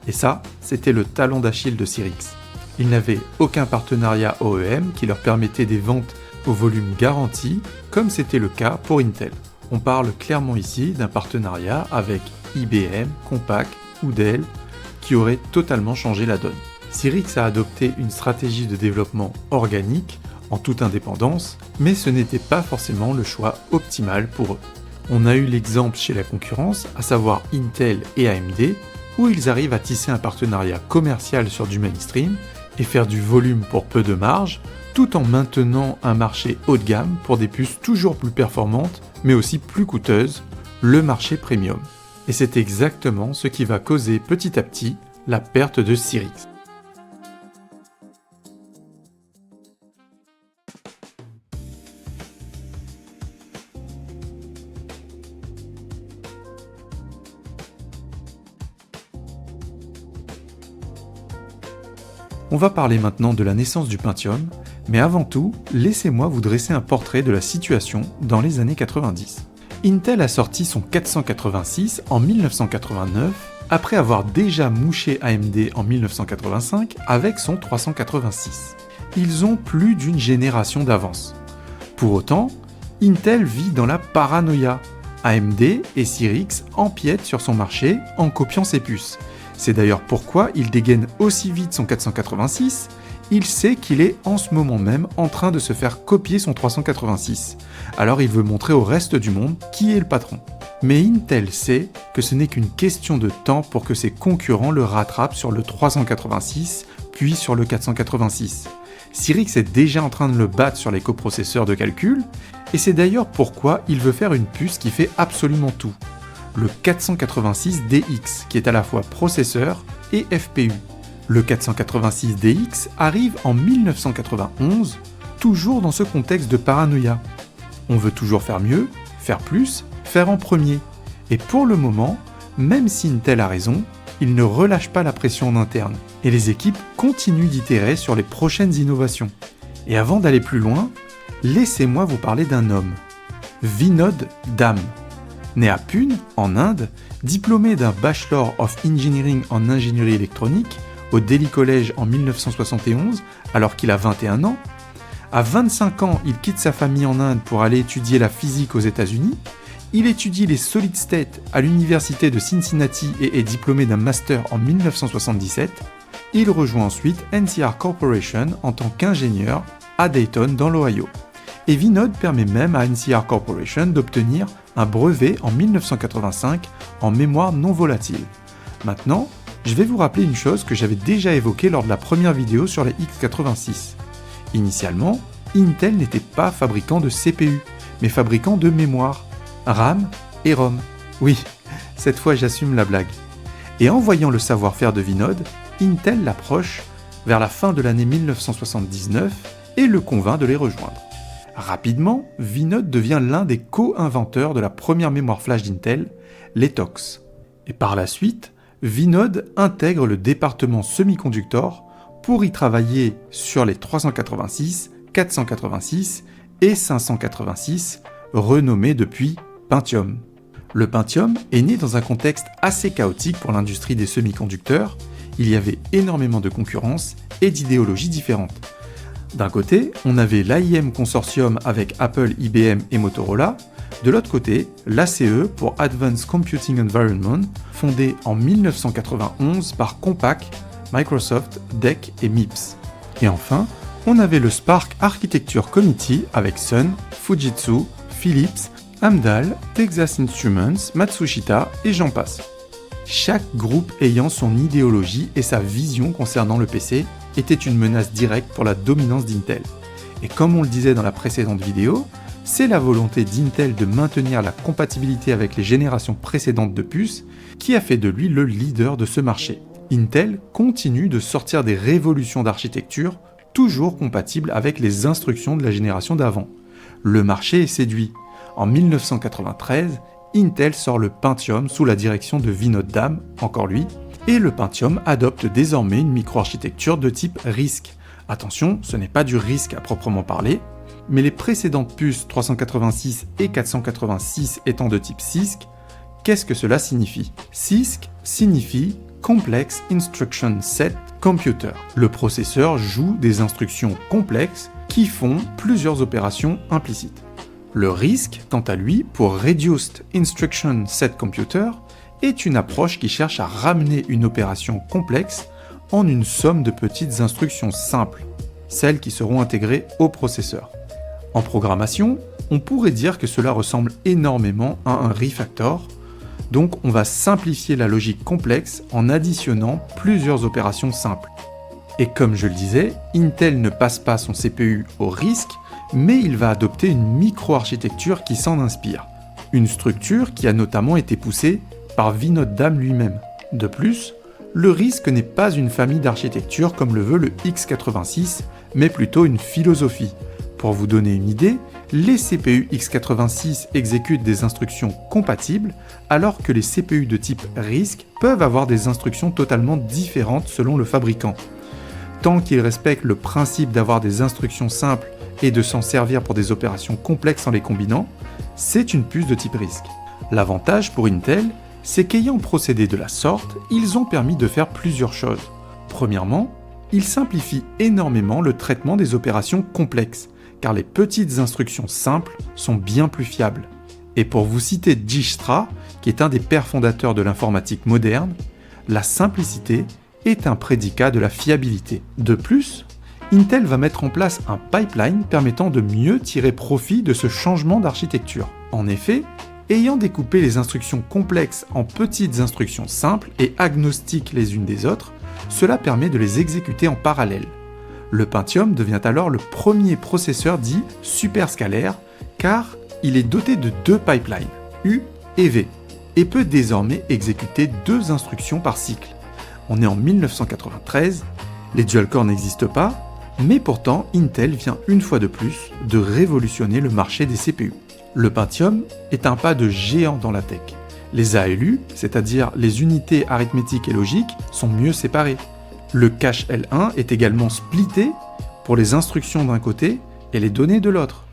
Et ça, c'était le talon d'Achille de Cyrix. Ils n'avaient aucun partenariat OEM qui leur permettait des ventes au volume garanti, comme c'était le cas pour Intel. On parle clairement ici d'un partenariat avec IBM, Compaq ou Dell, qui aurait totalement changé la donne. Cyrix a adopté une stratégie de développement organique, en toute indépendance, mais ce n'était pas forcément le choix optimal pour eux. On a eu l'exemple chez la concurrence, à savoir Intel et AMD, où ils arrivent à tisser un partenariat commercial sur du mainstream et faire du volume pour peu de marge, tout en maintenant un marché haut de gamme pour des puces toujours plus performantes, mais aussi plus coûteuses, le marché premium. Et c'est exactement ce qui va causer petit à petit la perte de Cyrix. On va parler maintenant de la naissance du Pentium, mais avant tout, laissez-moi vous dresser un portrait de la situation dans les années 90. Intel a sorti son 486 en 1989, après avoir déjà mouché AMD en 1985 avec son 386. Ils ont plus d'une génération d'avance. Pour autant, Intel vit dans la paranoïa. AMD et Cyrix empiètent sur son marché en copiant ses puces. C'est d'ailleurs pourquoi il dégaine aussi vite son 486, il sait qu'il est en ce moment même en train de se faire copier son 386. Alors il veut montrer au reste du monde qui est le patron. Mais Intel sait que ce n'est qu'une question de temps pour que ses concurrents le rattrapent sur le 386, puis sur le 486. Cyrix est déjà en train de le battre sur les coprocesseurs de calcul, et c'est d'ailleurs pourquoi il veut faire une puce qui fait absolument tout. le 486DX, qui est à la fois processeur et FPU. Le 486DX arrive en 1991, toujours dans ce contexte de paranoïa. On veut toujours faire mieux, faire plus, faire en premier. Et pour le moment, même si Intel a raison, il ne relâche pas la pression en interne, et les équipes continuent d'itérer sur les prochaines innovations. Et avant d'aller plus loin, laissez-moi vous parler d'un homme, Vinod Dham. Né à Pune, en Inde, diplômé d'un Bachelor of Engineering en ingénierie électronique au Delhi College en 1971, alors qu'il a 21 ans, à 25 ans, il quitte sa famille en Inde pour aller étudier la physique aux États-Unis. Il étudie les solid state à l'université de Cincinnati et est diplômé d'un master en 1977. Il rejoint ensuite NCR Corporation en tant qu'ingénieur à Dayton dans l'Ohio. Et Vinod permet même à NCR Corporation d'obtenir un brevet en 1985 en mémoire non volatile. Maintenant, je vais vous rappeler une chose que j'avais déjà évoquée lors de la première vidéo sur la x86. Initialement, Intel n'était pas fabricant de CPU, mais fabricant de mémoire, RAM et ROM. Oui, cette fois j'assume la blague. Et en voyant le savoir-faire de Vinod, Intel l'approche vers la fin de l'année 1979 et le convainc de les rejoindre. Rapidement, Vinod devient l'un des co-inventeurs de la première mémoire flash d'Intel, les TOX. Et par la suite, Vinod intègre le département semi-conductor pour y travailler sur les 386, 486 et 586, renommés depuis Pentium. Le Pentium est né dans un contexte assez chaotique pour l'industrie des semi-conducteurs. Il y avait énormément de concurrence et d'idéologies différentes. D'un côté, on avait l'AIM Consortium avec Apple, IBM et Motorola. De l'autre côté, l'ACE pour Advanced Computing Environment, fondé en 1991 par Compaq, Microsoft, DEC et MIPS. Et enfin, on avait le Spark Architecture Committee avec Sun, Fujitsu, Philips, Amdahl, Texas Instruments, Matsushita et j'en passe. Chaque groupe ayant son idéologie et sa vision concernant le PC était une menace directe pour la dominance d'Intel. Et comme on le disait dans la précédente vidéo, c'est la volonté d'Intel de maintenir la compatibilité avec les générations précédentes de puces qui a fait de lui le leader de ce marché. Intel continue de sortir des révolutions d'architecture toujours compatibles avec les instructions de la génération d'avant. Le marché est séduit. En 1993, Intel sort le Pentium sous la direction de Vinod Dham, encore lui, et le Pentium adopte désormais une microarchitecture de type RISC. Attention, ce n'est pas du RISC à proprement parler, mais les précédentes puces 386 et 486 étant de type CISC, qu'est-ce que cela signifie ? CISC signifie Complex Instruction Set Computer. Le processeur joue des instructions complexes qui font plusieurs opérations implicites. Le RISC, quant à lui, pour Reduced Instruction Set Computer, est une approche qui cherche à ramener une opération complexe en une somme de petites instructions simples, celles qui seront intégrées au processeur. En programmation, on pourrait dire que cela ressemble énormément à un refactor, donc on va simplifier la logique complexe en additionnant plusieurs opérations simples. Et comme je le disais, Intel ne passe pas son CPU au RISC, mais il va adopter une microarchitecture qui s'en inspire. Une structure qui a notamment été poussée par Vinod Dham lui-même. De plus, le RISC n'est pas une famille d'architecture comme le veut le x86, mais plutôt une philosophie. Pour vous donner une idée, les CPU x86 exécutent des instructions compatibles, alors que les CPU de type RISC peuvent avoir des instructions totalement différentes selon le fabricant. Tant qu'ils respectent le principe d'avoir des instructions simples et de s'en servir pour des opérations complexes en les combinant, c'est une puce de type RISC. L'avantage pour Intel, c'est qu'ayant procédé de la sorte, ils ont permis de faire plusieurs choses. Premièrement, ils simplifient énormément le traitement des opérations complexes, car les petites instructions simples sont bien plus fiables. Et pour vous citer Dijkstra, qui est un des pères fondateurs de l'informatique moderne, la simplicité est un prédicat de la fiabilité. De plus, Intel va mettre en place un pipeline permettant de mieux tirer profit de ce changement d'architecture. En effet, ayant découpé les instructions complexes en petites instructions simples et agnostiques les unes des autres, cela permet de les exécuter en parallèle. Le Pentium devient alors le premier processeur dit superscalaire, car il est doté de deux pipelines, U et V. et peut désormais exécuter 2 instructions par cycle. On est en 1993, les dual-core n'existent pas, mais pourtant Intel vient une fois de plus de révolutionner le marché des CPU. Le Pentium est un pas de géant dans la tech. Les ALU, c'est-à-dire les unités arithmétiques et logiques, sont mieux séparées. Le cache L1 est également splitté pour les instructions d'un côté et les données de l'autre.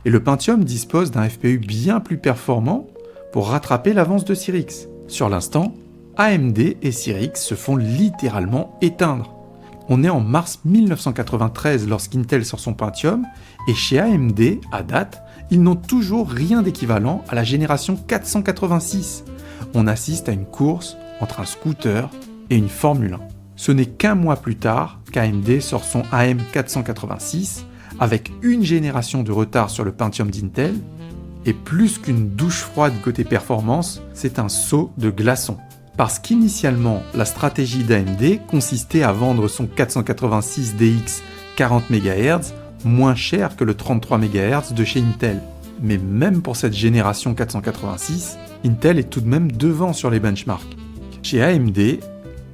Et le Pentium dispose d'un FPU bien plus performant pour rattraper l'avance de Cyrix. Sur l'instant, AMD et Cyrix se font littéralement éteindre. On est en mars 1993 lorsqu'Intel sort son Pentium, et chez AMD, à date, ils n'ont toujours rien d'équivalent à la génération 486. On assiste à une course entre un scooter et une Formule 1. Ce n'est qu'un mois plus tard qu'AMD sort son AM486, avec une génération de retard sur le Pentium d'Intel, et plus qu'une douche froide côté performance, c'est un saut de glaçon. Parce qu'initialement, la stratégie d'AMD consistait à vendre son 486DX 40 MHz moins cher que le 33 MHz de chez Intel. Mais même pour cette génération 486, Intel est tout de même devant sur les benchmarks. Chez AMD,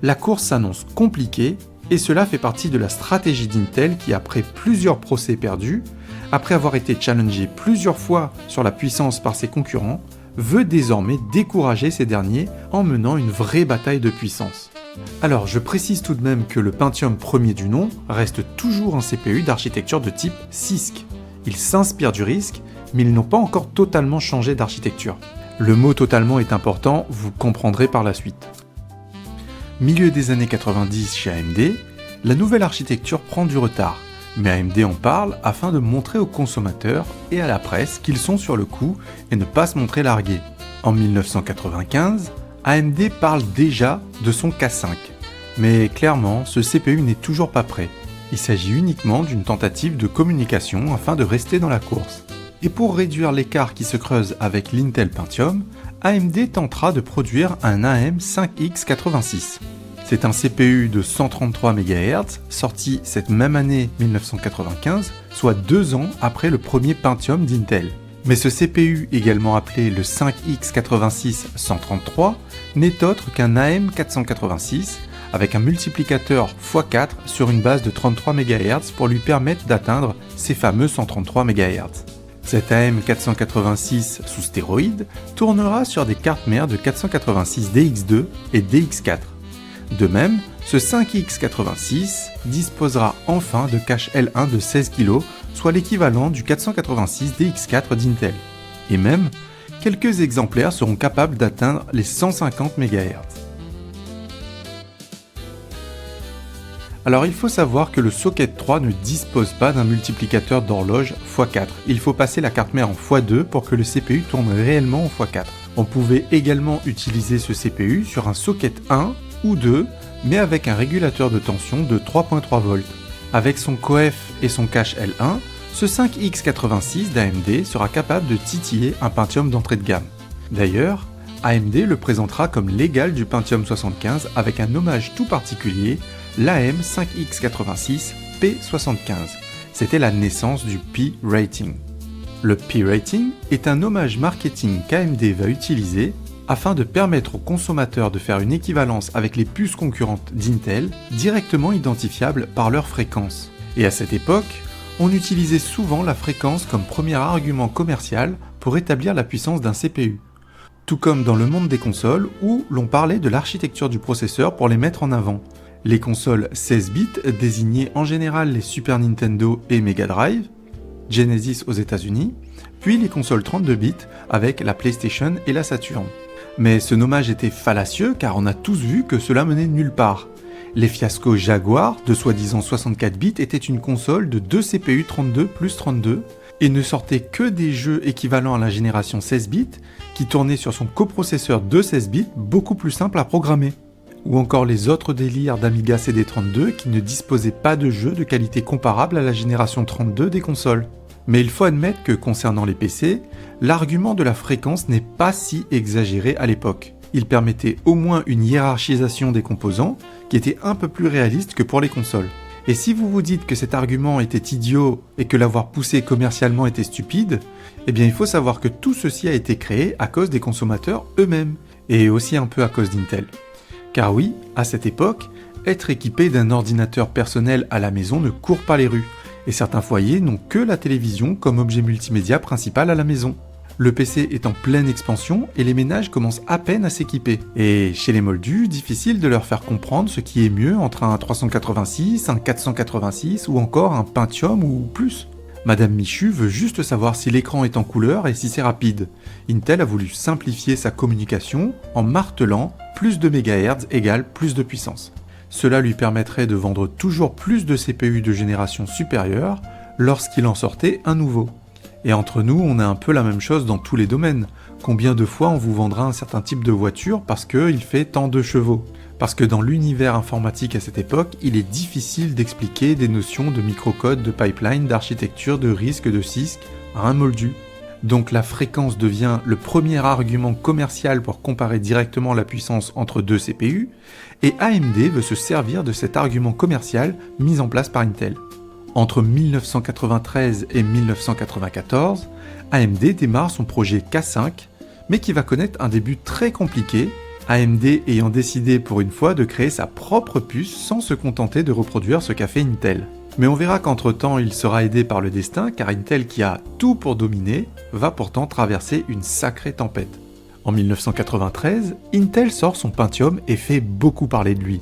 la course s'annonce compliquée et cela fait partie de la stratégie d'Intel qui, après plusieurs procès perdus, après avoir été challengé plusieurs fois sur la puissance par ses concurrents, veut désormais décourager ces derniers en menant une vraie bataille de puissance. Alors je précise tout de même que le Pentium premier du nom reste toujours un CPU d'architecture de type CISC. Il s'inspire du RISC, mais ils n'ont pas encore totalement changé d'architecture. Le mot totalement est important, vous comprendrez par la suite. Milieu des années 90 chez AMD, la nouvelle architecture prend du retard, mais AMD en parle afin de montrer aux consommateurs et à la presse qu'ils sont sur le coup et ne pas se montrer largués. En 1995, AMD parle déjà de son K5, mais clairement ce CPU n'est toujours pas prêt. Il s'agit uniquement d'une tentative de communication afin de rester dans la course. Et pour réduire l'écart qui se creuse avec l'Intel Pentium, AMD tentera de produire un AM5X86. C'est un CPU de 133 MHz, sorti cette même année 1995, soit 2 ans après le premier Pentium d'Intel. Mais ce CPU, également appelé le 5X86-133, n'est autre qu'un AM486, avec un multiplicateur x4 sur une base de 33 MHz pour lui permettre d'atteindre ces fameux 133 MHz. Cet AM486 sous stéroïdes tournera sur des cartes mères de 486 DX2 et DX4. De même, ce 5X86 disposera enfin de cache L1 de 16 kg, soit l'équivalent du 486 DX4 d'Intel. Et même, quelques exemplaires seront capables d'atteindre les 150 MHz. Alors il faut savoir que le socket 3 ne dispose pas d'un multiplicateur d'horloge x4. Il faut passer la carte mère en x2 pour que le CPU tourne réellement en x4. On pouvait également utiliser ce CPU sur un socket 1 ou 2, mais avec un régulateur de tension de 3.3 volts. Avec son coef et son cache L1, ce 5X86 d'AMD sera capable de titiller un Pentium d'entrée de gamme. D'ailleurs, AMD le présentera comme l'égal du Pentium 75 avec un hommage tout particulier, l'AM5X86 P75. C'était la naissance du P-Rating. Le P-Rating est un hommage marketing qu'AMD va utiliser afin de permettre aux consommateurs de faire une équivalence avec les puces concurrentes d'Intel directement identifiables par leur fréquence. Et à cette époque, on utilisait souvent la fréquence comme premier argument commercial pour établir la puissance d'un CPU. Tout comme dans le monde des consoles où l'on parlait de l'architecture du processeur pour les mettre en avant. Les consoles 16 bits désignaient en général les Super Nintendo et Mega Drive, Genesis aux États-Unis, puis les consoles 32 bits avec la PlayStation et la Saturn. Mais ce nommage était fallacieux car on a tous vu que cela menait nulle part. Les fiascos Jaguar, de soi-disant 64 bits, étaient une console de 2 CPU 32 plus 32 et ne sortait que des jeux équivalents à la génération 16 bits qui tournaient sur son coprocesseur de 16 bits beaucoup plus simple à programmer. Ou encore les autres délires d'Amiga CD32 qui ne disposaient pas de jeux de qualité comparable à la génération 32 des consoles. Mais il faut admettre que concernant les PC, l'argument de la fréquence n'est pas si exagéré à l'époque. Il permettait au moins une hiérarchisation des composants qui était un peu plus réaliste que pour les consoles. Et si vous vous dites que cet argument était idiot et que l'avoir poussé commercialement était stupide, eh bien il faut savoir que tout ceci a été créé à cause des consommateurs eux-mêmes. Et aussi un peu à cause d'Intel. Car oui, à cette époque, être équipé d'un ordinateur personnel à la maison ne court pas les rues, et certains foyers n'ont que la télévision comme objet multimédia principal à la maison. Le PC est en pleine expansion et les ménages commencent à peine à s'équiper. Et chez les moldus, difficile de leur faire comprendre ce qui est mieux entre un 386, un 486 ou encore un Pentium ou plus. Madame Michu veut juste savoir si l'écran est en couleur et si c'est rapide. Intel a voulu simplifier sa communication en martelant plus de MHz égale plus de puissance. Cela lui permettrait de vendre toujours plus de CPU de génération supérieure lorsqu'il en sortait un nouveau. Et entre nous, on a un peu la même chose dans tous les domaines. Combien de fois on vous vendra un certain type de voiture parce qu'il fait tant de chevaux ? Parce que dans l'univers informatique à cette époque, il est difficile d'expliquer des notions de microcode, de pipeline, d'architecture, de risque, de CISC à un moldu. Donc la fréquence devient le premier argument commercial pour comparer directement la puissance entre deux CPU, et AMD veut se servir de cet argument commercial mis en place par Intel. Entre 1993 et 1994, AMD démarre son projet K5, mais qui va connaître un début très compliqué, AMD ayant décidé pour une fois de créer sa propre puce sans se contenter de reproduire ce qu'a fait Intel. Mais on verra qu'entre-temps il sera aidé par le destin, car Intel qui a tout pour dominer, va pourtant traverser une sacrée tempête. En 1993, Intel sort son Pentium et fait beaucoup parler de lui.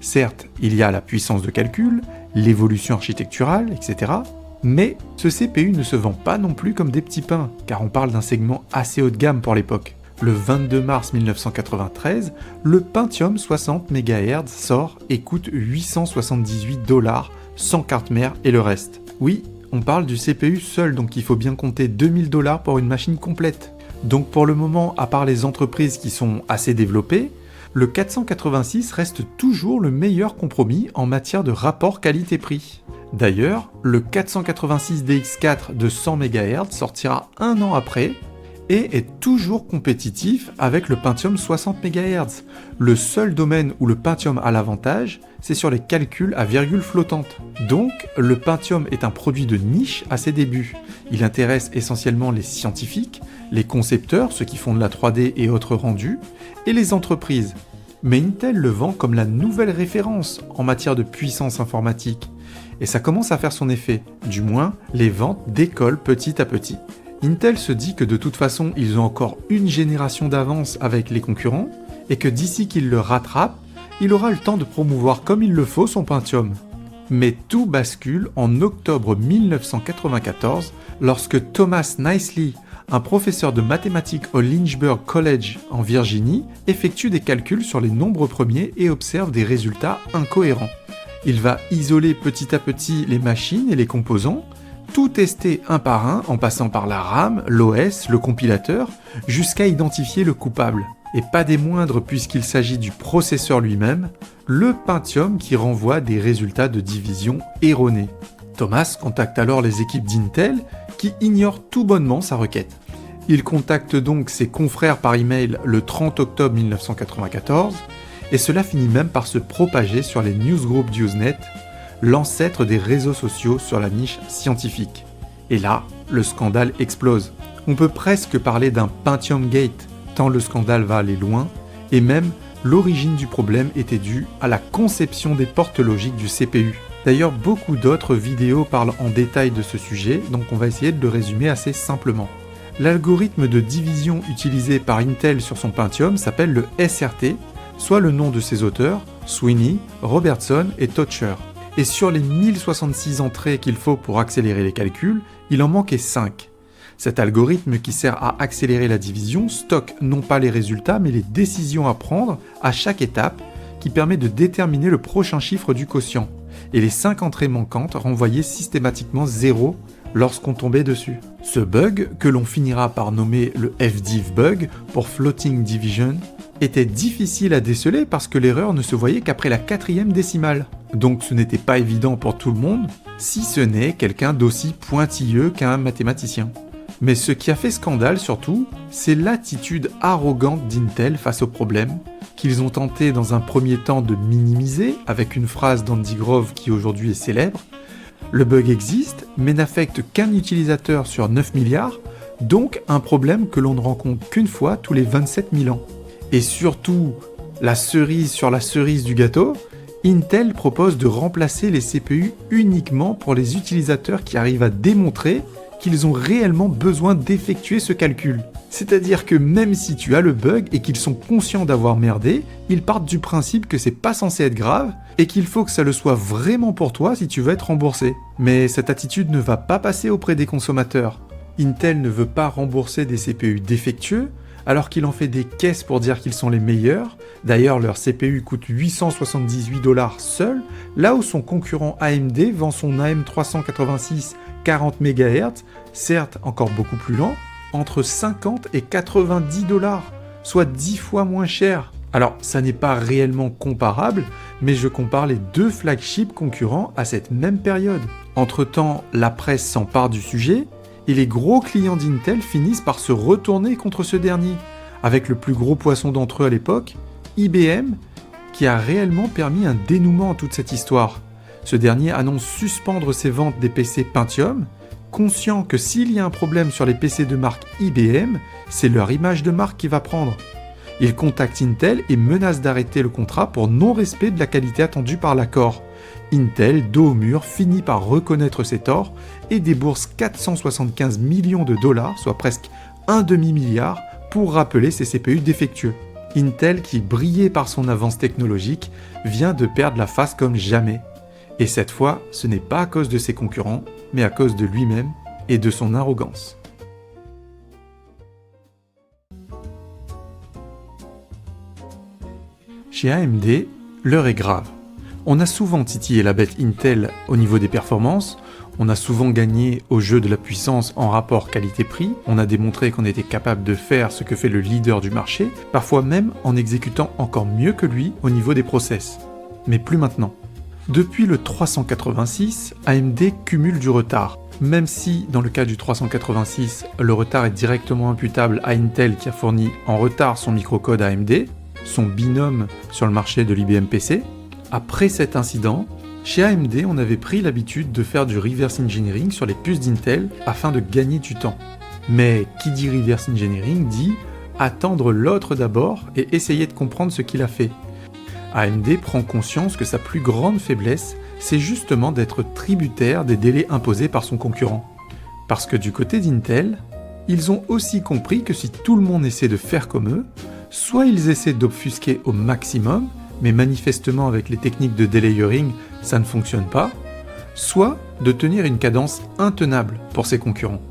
Certes, il y a la puissance de calcul, l'évolution architecturale, etc. Mais ce CPU ne se vend pas non plus comme des petits pains, car on parle d'un segment assez haut de gamme pour l'époque. Le 22 mars 1993, le Pentium 60 MHz sort et coûte 878$ sans carte mère et le reste. Oui, on parle du CPU seul, donc il faut bien compter 2000$ pour une machine complète. Donc pour le moment, à part les entreprises qui sont assez développées, le 486 reste toujours le meilleur compromis en matière de rapport qualité-prix. D'ailleurs, le 486 DX4 de 100 MHz sortira un an après et est toujours compétitif avec le Pentium 60 MHz. Le seul domaine où le Pentium a l'avantage, c'est sur les calculs à virgule flottante. Donc, le Pentium est un produit de niche à ses débuts. Il intéresse essentiellement les scientifiques, les concepteurs, ceux qui font de la 3D et autres rendus, et les entreprises. Mais Intel le vend comme la nouvelle référence en matière de puissance informatique. Et ça commence à faire son effet, du moins les ventes décollent petit à petit. Intel se dit que de toute façon ils ont encore une génération d'avance avec les concurrents, et que d'ici qu'il le rattrape, il aura le temps de promouvoir comme il le faut son Pentium. Mais tout bascule en octobre 1994 lorsque Thomas Nicely, un professeur de mathématiques au Lynchburg College en Virginie, effectue des calculs sur les nombres premiers et observe des résultats incohérents. Il va isoler petit à petit les machines et les composants, tout tester un par un en passant par la RAM, l'OS, le compilateur, jusqu'à identifier le coupable. Et pas des moindres puisqu'il s'agit du processeur lui-même, le Pentium qui renvoie des résultats de division erronés. Thomas contacte alors les équipes d'Intel qui ignorent tout bonnement sa requête. Il contacte donc ses confrères par email le 30 octobre 1994 et cela finit même par se propager sur les newsgroups d'Usenet, l'ancêtre des réseaux sociaux sur la niche scientifique. Et là, le scandale explose. On peut presque parler d'un Pentium Gate, tant le scandale va aller loin, et même l'origine du problème était due à la conception des portes logiques du CPU. D'ailleurs, beaucoup d'autres vidéos parlent en détail de ce sujet, donc on va essayer de le résumer assez simplement. L'algorithme de division utilisé par Intel sur son Pentium s'appelle le SRT, soit le nom de ses auteurs, Sweeney, Robertson et Toucher. Et sur les 1066 entrées qu'il faut pour accélérer les calculs, il en manquait 5. Cet algorithme qui sert à accélérer la division stocke non pas les résultats mais les décisions à prendre à chaque étape qui permet de déterminer le prochain chiffre du quotient. Et les 5 entrées manquantes renvoyaient systématiquement 0 lorsqu'on tombait dessus. Ce bug, que l'on finira par nommer le FDiv bug pour Floating Division, était difficile à déceler parce que l'erreur ne se voyait qu'après la 4e décimale. Donc ce n'était pas évident pour tout le monde, si ce n'est quelqu'un d'aussi pointilleux qu'un mathématicien. Mais ce qui a fait scandale surtout, c'est l'attitude arrogante d'Intel face au problème, qu'ils ont tenté dans un premier temps de minimiser avec une phrase d'Andy Grove qui aujourd'hui est célèbre. Le bug existe, mais n'affecte qu'un utilisateur sur 9 milliards, donc un problème que l'on ne rencontre qu'une fois tous les 27 000 ans. Et surtout, la cerise sur la cerise du gâteau, Intel propose de remplacer les CPU uniquement pour les utilisateurs qui arrivent à démontrer qu'ils ont réellement besoin d'effectuer ce calcul. C'est-à-dire que même si tu as le bug et qu'ils sont conscients d'avoir merdé, ils partent du principe que c'est pas censé être grave et qu'il faut que ça le soit vraiment pour toi si tu veux être remboursé. Mais cette attitude ne va pas passer auprès des consommateurs. Intel ne veut pas rembourser des CPU défectueux alors qu'il en fait des caisses pour dire qu'ils sont les meilleurs. D'ailleurs, leur CPU coûte 878$ seul, là où son concurrent AMD vend son AM386 40 MHz, certes encore beaucoup plus lent, entre 50 et 90$, soit 10 fois moins cher. Alors, ça n'est pas réellement comparable, mais je compare les deux flagships concurrents à cette même période. Entre-temps, la presse s'empare du sujet, et les gros clients d'Intel finissent par se retourner contre ce dernier, avec le plus gros poisson d'entre eux à l'époque, IBM, qui a réellement permis un dénouement à toute cette histoire. Ce dernier annonce suspendre ses ventes des PC Pentium, conscient que s'il y a un problème sur les PC de marque IBM, c'est leur image de marque qui va prendre. Il contacte Intel et menace d'arrêter le contrat pour non-respect de la qualité attendue par l'accord. Intel, dos au mur, finit par reconnaître ses torts et débourse 475 millions de dollars, soit presque un demi-milliard, pour rappeler ses CPU défectueux. Intel, qui brillait par son avance technologique, vient de perdre la face comme jamais. Et cette fois, ce n'est pas à cause de ses concurrents, mais à cause de lui-même et de son arrogance. Chez AMD, l'heure est grave. On a souvent titillé la bête Intel au niveau des performances, on a souvent gagné au jeu de la puissance en rapport qualité-prix, on a démontré qu'on était capable de faire ce que fait le leader du marché, parfois même en exécutant encore mieux que lui au niveau des process. Mais plus maintenant. Depuis le 386, AMD cumule du retard. Même si, dans le cas du 386, le retard est directement imputable à Intel qui a fourni en retard son microcode AMD, son binôme sur le marché de l'IBM PC, après cet incident, chez AMD, on avait pris l'habitude de faire du reverse engineering sur les puces d'Intel afin de gagner du temps. Mais qui dit reverse engineering dit attendre l'autre d'abord et essayer de comprendre ce qu'il a fait. AMD prend conscience que sa plus grande faiblesse, c'est justement d'être tributaire des délais imposés par son concurrent. Parce que du côté d'Intel, ils ont aussi compris que si tout le monde essaie de faire comme eux, soit ils essaient d'obfusquer au maximum, mais manifestement avec les techniques de delayering, ça ne fonctionne pas, soit de tenir une cadence intenable pour ses concurrents.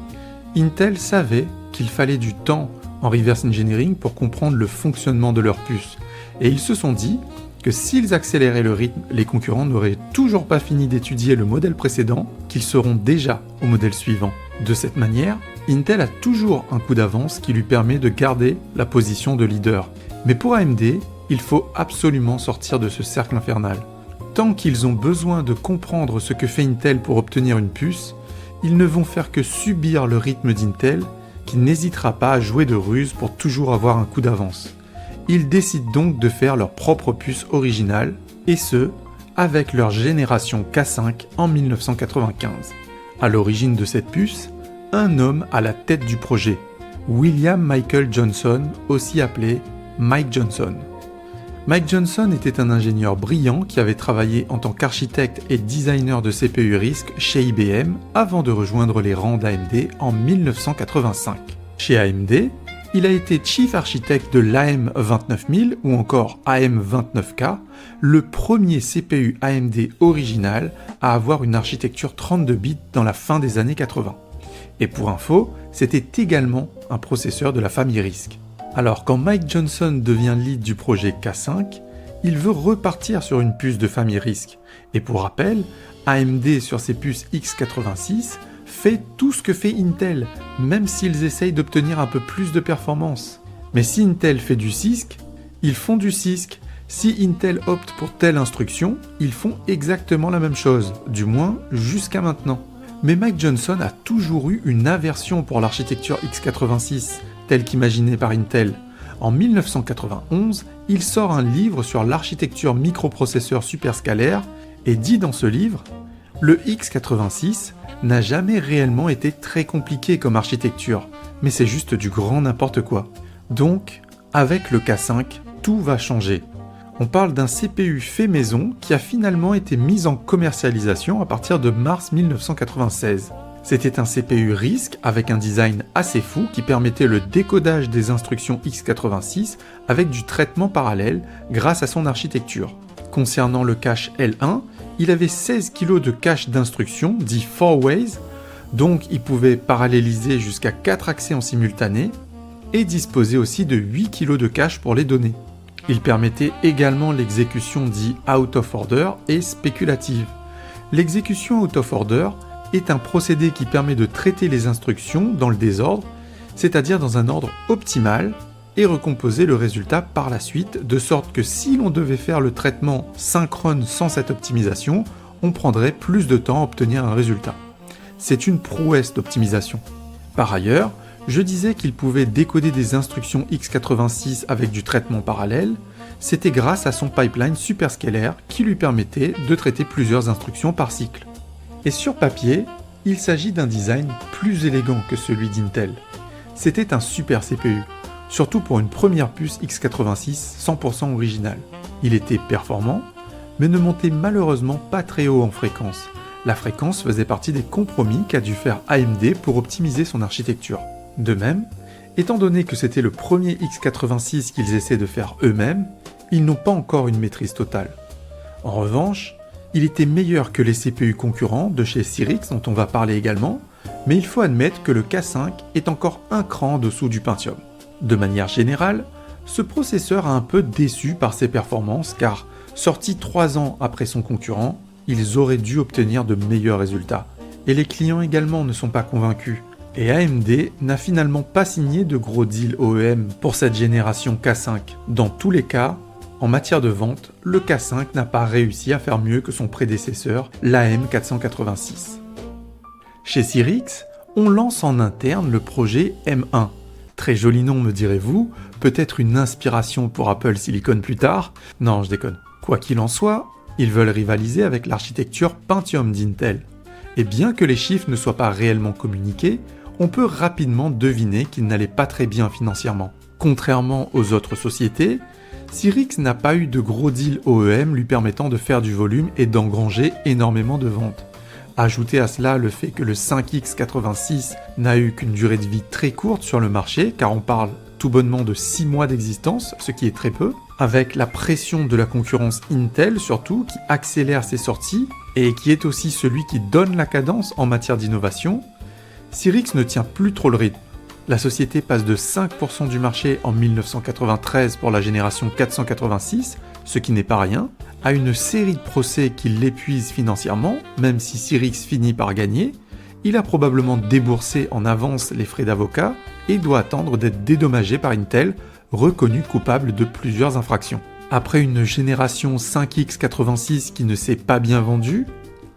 Intel savait qu'il fallait du temps en reverse engineering pour comprendre le fonctionnement de leurs puces, et ils se sont dit que s'ils accéléraient le rythme, les concurrents n'auraient toujours pas fini d'étudier le modèle précédent, qu'ils seront déjà au modèle suivant. De cette manière, Intel a toujours un coup d'avance qui lui permet de garder la position de leader. Mais pour AMD, il faut absolument sortir de ce cercle infernal. Tant qu'ils ont besoin de comprendre ce que fait Intel pour obtenir une puce, ils ne vont faire que subir le rythme d'Intel, qui n'hésitera pas à jouer de ruse pour toujours avoir un coup d'avance. Ils décident donc de faire leur propre puce originale, et ce, avec leur génération K5 en 1995. À l'origine de cette puce, un homme à la tête du projet, William Michael Johnson, aussi appelé Mike Johnson. Mike Johnson était un ingénieur brillant qui avait travaillé en tant qu'architecte et designer de CPU RISC chez IBM avant de rejoindre les rangs d'AMD en 1985. Chez AMD, il a été Chief Architect de l'AM29000 ou encore AM29K, le premier CPU AMD original à avoir une architecture 32 bits dans la fin des années 80. Et pour info, c'était également un processeur de la famille RISC. Alors quand Mike Johnson devient lead du projet K5, il veut repartir sur une puce de famille RISC. Et pour rappel, AMD sur ses puces x86 fait tout ce que fait Intel, même s'ils essayent d'obtenir un peu plus de performance. Mais si Intel fait du CISC, ils font du CISC. Si Intel opte pour telle instruction, ils font exactement la même chose, du moins jusqu'à maintenant. Mais Mike Johnson a toujours eu une aversion pour l'architecture x86, telle qu'imaginée par Intel. En 1991, il sort un livre sur l'architecture microprocesseur superscalaire et dit dans ce livre « Le x86 n'a jamais réellement été très compliqué comme architecture, mais c'est juste du grand n'importe quoi. Donc, Avec le K5, tout va changer. On parle d'un CPU fait maison qui a finalement été mis en commercialisation à partir de mars 1996. C'était un CPU RISC avec un design assez fou qui permettait le décodage des instructions x86 avec du traitement parallèle grâce à son architecture. Concernant le cache L1, il avait 16 kg de cache d'instructions, dit 4-ways, donc il pouvait paralléliser jusqu'à 4 accès en simultané, et disposait aussi de 8 kg de cache pour les données. Il permettait également l'exécution dit out of order et spéculative. L'exécution out of order est un procédé qui permet de traiter les instructions dans le désordre, c'est-à-dire dans un ordre optimal, et recomposer le résultat par la suite, de sorte que si l'on devait faire le traitement synchrone sans cette optimisation, on prendrait plus de temps à obtenir un résultat. C'est une prouesse d'optimisation. Par ailleurs, je disais qu'il pouvait décoder des instructions x86 avec du traitement parallèle, c'était grâce à son pipeline superscalaire qui lui permettait de traiter plusieurs instructions par cycle. Et sur papier, il s'agit d'un design plus élégant que celui d'Intel. C'était un super CPU, surtout pour une première puce x86 100% originale. Il était performant, mais ne montait malheureusement pas très haut en fréquence. La fréquence faisait partie des compromis qu'a dû faire AMD pour optimiser son architecture. De même, étant donné que c'était le premier x86 qu'ils essaient de faire eux-mêmes, ils n'ont pas encore une maîtrise totale. En revanche, il était meilleur que les CPU concurrents de chez Cyrix dont on va parler également, mais il faut admettre que le K5 est encore un cran en dessous du Pentium. De manière générale, ce processeur a un peu déçu par ses performances car, sorti 3 ans après son concurrent, ils auraient dû obtenir de meilleurs résultats. Et les clients également ne sont pas convaincus. Et AMD n'a finalement pas signé de gros deals OEM pour cette génération K5. Dans tous les cas, en matière de vente, le K5 n'a pas réussi à faire mieux que son prédécesseur, l'AM486. Chez Cyrix, on lance en interne le projet M1. Très joli nom me direz-vous, peut-être une inspiration pour Apple Silicon plus tard. Non, je déconne. Quoi qu'il en soit, ils veulent rivaliser avec l'architecture Pentium d'Intel. Et bien que les chiffres ne soient pas réellement communiqués, on peut rapidement deviner qu'ils n'allaient pas très bien financièrement. Contrairement aux autres sociétés, Cyrix n'a pas eu de gros deals OEM lui permettant de faire du volume et d'engranger énormément de ventes. Ajoutez à cela le fait que le 5X86 n'a eu qu'une durée de vie très courte sur le marché, car on parle tout bonnement de 6 mois d'existence, ce qui est très peu, avec la pression de la concurrence Intel surtout, qui accélère ses sorties, et qui est aussi celui qui donne la cadence en matière d'innovation, Cyrix ne tient plus trop le rythme. La société passe de 5% du marché en 1993 pour la génération 486, ce qui n'est pas rien, à une série de procès qui l'épuisent financièrement, même si Cyrix finit par gagner. Il a probablement déboursé en avance les frais d'avocat et doit attendre d'être dédommagé par Intel, reconnu coupable de plusieurs infractions. Après une génération 5X86 qui ne s'est pas bien vendue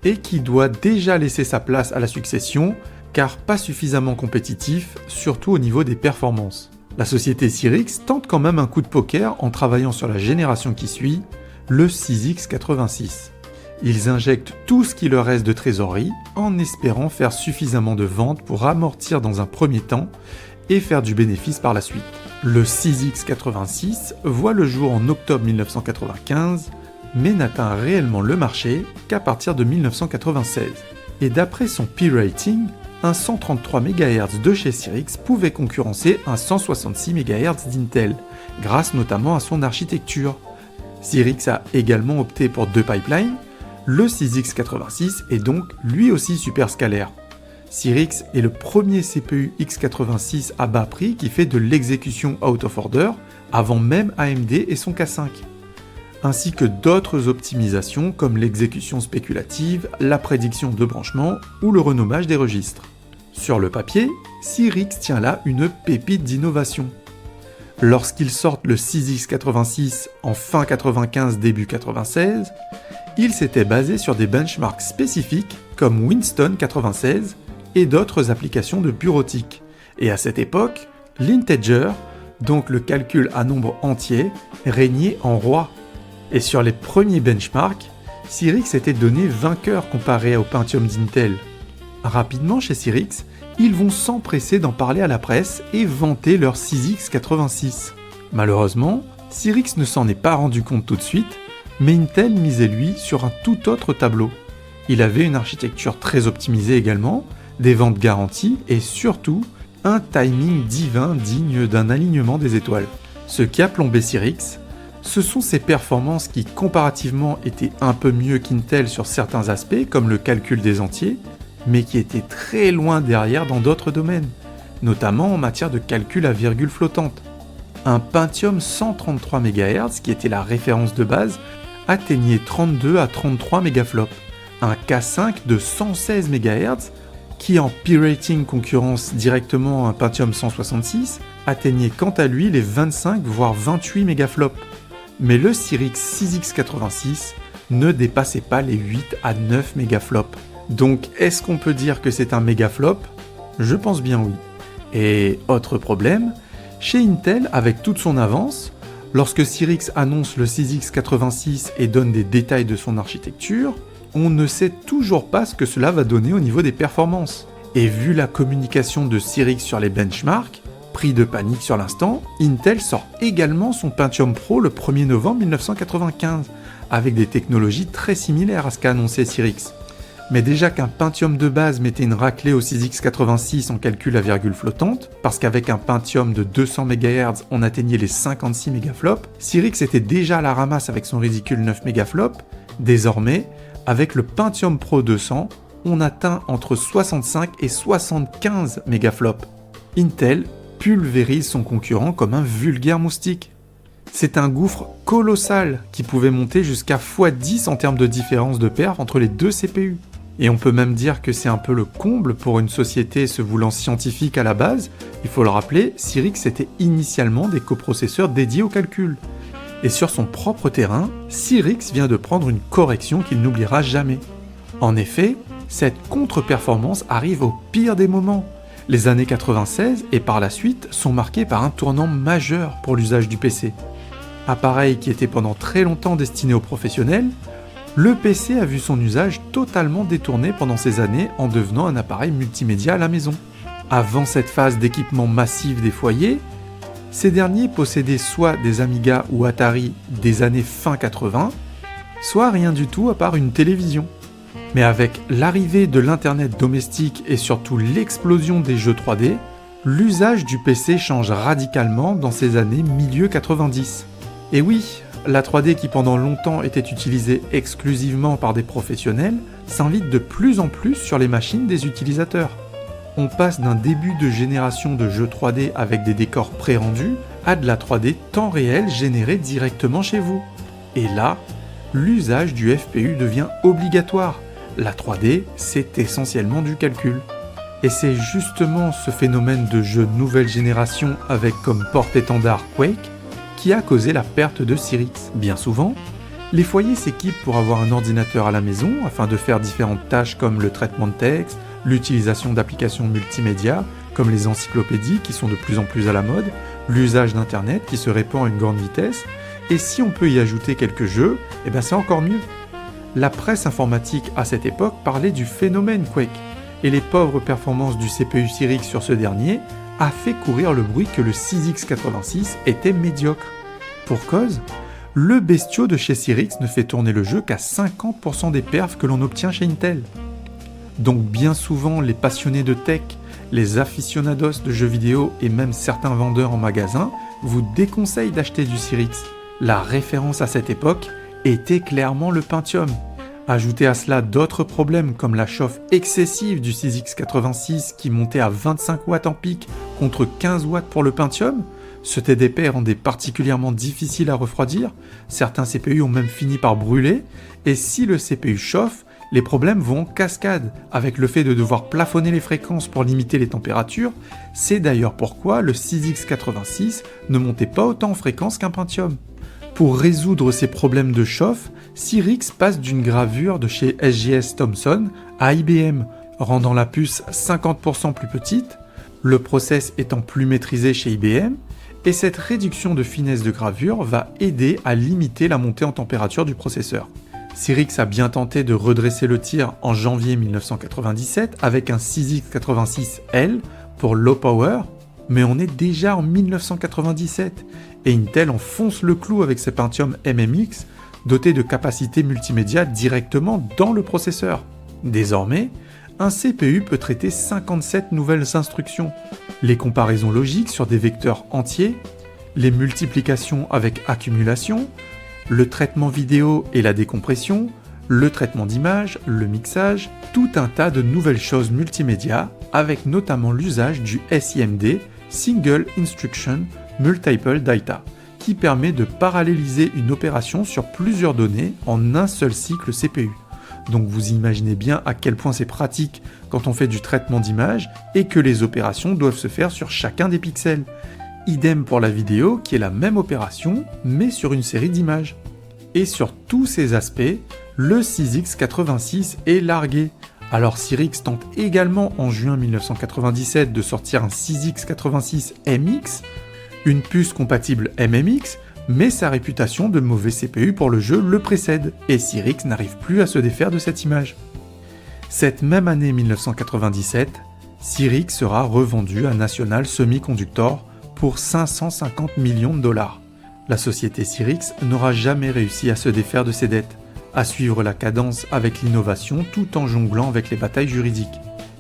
et qui doit déjà laisser sa place à la succession, car pas suffisamment compétitif, surtout au niveau des performances. La société Cyrix tente quand même un coup de poker en travaillant sur la génération qui suit, le 6X86. Ils injectent tout ce qui leur reste de trésorerie en espérant faire suffisamment de ventes pour amortir dans un premier temps et faire du bénéfice par la suite. Le 6X86 voit le jour en octobre 1995, mais n'atteint réellement le marché qu'à partir de 1996. Et d'après son P-rating, un 133 MHz de chez Cyrix pouvait concurrencer un 166 MHz d'Intel, grâce notamment à son architecture. Cyrix a également opté pour 2 pipelines, le 6X86 est donc lui aussi superscalaire. Cyrix est le premier CPU x86 à bas prix qui fait de l'exécution out of order, avant même AMD et son K5. Ainsi que d'autres optimisations comme l'exécution spéculative, la prédiction de branchement ou le renommage des registres. Sur le papier, Cyrix tient là une pépite d'innovation. Lorsqu'ils sortent le 6X86 en fin 95 début 96, ils s'étaient basés sur des benchmarks spécifiques comme Winston 96 et d'autres applications de bureautique. Et à cette époque, l'integer, donc le calcul à nombre entier, régnait en roi. Et sur les premiers benchmarks, Cyrix était donné vainqueur comparé au Pentium d'Intel. Rapidement chez Cyrix, ils vont s'empresser d'en parler à la presse et vanter leur 6X86. Malheureusement, Cyrix ne s'en est pas rendu compte tout de suite, mais Intel misait lui sur un tout autre tableau. Il avait une architecture très optimisée également, des ventes garanties et surtout un timing divin digne d'un alignement des étoiles. Ce qui a plombé Cyrix, ce sont ses performances qui comparativement étaient un peu mieux qu'Intel sur certains aspects comme le calcul des entiers, mais qui étaient très loin derrière dans d'autres domaines, notamment en matière de calcul à virgule flottante. Un Pentium 133 MHz, qui était la référence de base, atteignait 32 à 33 mégaflops. Un K5 de 116 MHz, qui en P-rating concurrence directement un Pentium 166, atteignait quant à lui les 25 voire 28 mégaflops. Mais le Cyrix 6X86 ne dépassait pas les 8 à 9 mégaflops. Donc est-ce qu'on peut dire que c'est un mégaflop ? Je pense bien oui. Et autre problème, chez Intel, avec toute son avance, lorsque Cyrix annonce le 6X86 et donne des détails de son architecture, on ne sait toujours pas ce que cela va donner au niveau des performances. Et vu la communication de Cyrix sur les benchmarks, pris de panique sur l'instant, Intel sort également son Pentium Pro le 1er novembre 1995, avec des technologies très similaires à ce qu'a annoncé Cyrix. Mais déjà qu'un Pentium de base mettait une raclée au 6X86 en calcul à virgule flottante, parce qu'avec un Pentium de 200 MHz on atteignait les 56 mégaflops, Cyrix était déjà à la ramasse avec son ridicule 9 mégaflops. Désormais, avec le Pentium Pro 200, on atteint entre 65 et 75 mégaflops. Intel pulvérise son concurrent comme un vulgaire moustique. C'est un gouffre colossal qui pouvait monter jusqu'à x10 en termes de différence de perf entre les deux CPU. Et on peut même dire que c'est un peu le comble pour une société se voulant scientifique à la base. Il faut le rappeler, Cyrix était initialement des coprocesseurs dédiés au calcul. Et sur son propre terrain, Cyrix vient de prendre une correction qu'il n'oubliera jamais. En effet, cette contre-performance arrive au pire des moments. Les années 96 et par la suite sont marquées par un tournant majeur pour l'usage du PC. Appareil qui était pendant très longtemps destiné aux professionnels, le PC a vu son usage totalement détourné pendant ces années en devenant un appareil multimédia à la maison. Avant cette phase d'équipement massif des foyers, ces derniers possédaient soit des Amiga ou Atari des années fin 80, soit rien du tout à part une télévision. Mais avec l'arrivée de l'internet domestique et surtout l'explosion des jeux 3D, l'usage du PC change radicalement dans ces années milieu 90. Et oui, la 3D qui pendant longtemps était utilisée exclusivement par des professionnels s'invite de plus en plus sur les machines des utilisateurs. On passe d'un début de génération de jeux 3D avec des décors pré-rendus à de la 3D temps réel générée directement chez vous. Et là, l'usage du FPU devient obligatoire. La 3D, c'est essentiellement du calcul. Et c'est justement ce phénomène de jeu nouvelle génération avec comme porte-étendard Quake qui a causé la perte de Cyrix. Bien souvent, les foyers s'équipent pour avoir un ordinateur à la maison afin de faire différentes tâches comme le traitement de texte, l'utilisation d'applications multimédia comme les encyclopédies qui sont de plus en plus à la mode, l'usage d'internet qui se répand à une grande vitesse, et si on peut y ajouter quelques jeux, c'est encore mieux. La presse informatique à cette époque parlait du phénomène Quake, et les pauvres performances du CPU Cyrix sur ce dernier a fait courir le bruit que le 6X86 était médiocre. Pour cause, le bestiau de chez Cyrix ne fait tourner le jeu qu'à 50% des perfs que l'on obtient chez Intel. Donc bien souvent les passionnés de tech, les aficionados de jeux vidéo et même certains vendeurs en magasin vous déconseillent d'acheter du Cyrix. La référence à cette époque était clairement le Pentium. Ajoutez à cela d'autres problèmes comme la chauffe excessive du 6X86 qui montait à 25 watts en pic contre 15 watts pour le Pentium. Ce TDP rendait particulièrement difficile à refroidir, certains CPU ont même fini par brûler, et si le CPU chauffe, les problèmes vont en cascade, avec le fait de devoir plafonner les fréquences pour limiter les températures. C'est d'ailleurs pourquoi le 6X86 ne montait pas autant en fréquence qu'un Pentium. Pour résoudre ces problèmes de chauffe, Cyrix passe d'une gravure de chez SGS Thomson à IBM, rendant la puce 50% plus petite, le process étant plus maîtrisé chez IBM, et cette réduction de finesse de gravure va aider à limiter la montée en température du processeur. Cyrix a bien tenté de redresser le tir en janvier 1997 avec un 6X86L pour low power, mais on est déjà en 1997 Et Intel enfonce le clou avec ses Pentium MMX dotés de capacités multimédia directement dans le processeur. Désormais, un CPU peut traiter 57 nouvelles instructions, les comparaisons logiques sur des vecteurs entiers, les multiplications avec accumulation, le traitement vidéo et la décompression, le traitement d'image, le mixage, tout un tas de nouvelles choses multimédia, avec notamment l'usage du SIMD, Single Instruction Multiple Data, qui permet de paralléliser une opération sur plusieurs données en un seul cycle CPU. Donc vous imaginez bien à quel point c'est pratique quand on fait du traitement d'image et que les opérations doivent se faire sur chacun des pixels. Idem pour la vidéo qui est la même opération mais sur une série d'images. Et sur tous ces aspects, le 6X86 est largué. Alors Cyrix tente également en juin 1997 de sortir un 6X86MX, une puce compatible MMX, mais sa réputation de mauvais CPU pour le jeu le précède, et Cyrix n'arrive plus à se défaire de cette image. Cette même année 1997, Cyrix sera revendu à National Semiconductor pour 550 millions de dollars. La société Cyrix n'aura jamais réussi à se défaire de ses dettes, à suivre la cadence avec l'innovation tout en jonglant avec les batailles juridiques.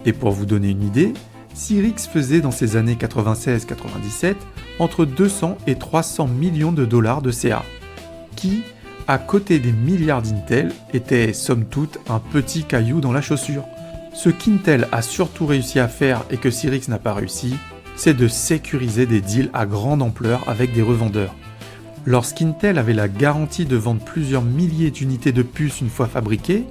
Et pour vous donner une idée, Cyrix faisait dans ces années 96-97 entre 200 et 300 millions de dollars de CA, qui, à côté des milliards d'Intel, était somme toute un petit caillou dans la chaussure. Ce qu'Intel a surtout réussi à faire et que Cyrix n'a pas réussi, c'est de sécuriser des deals à grande ampleur avec des revendeurs. Lorsqu'Intel avait la garantie de vendre plusieurs milliers d'unités de puces une fois fabriquées,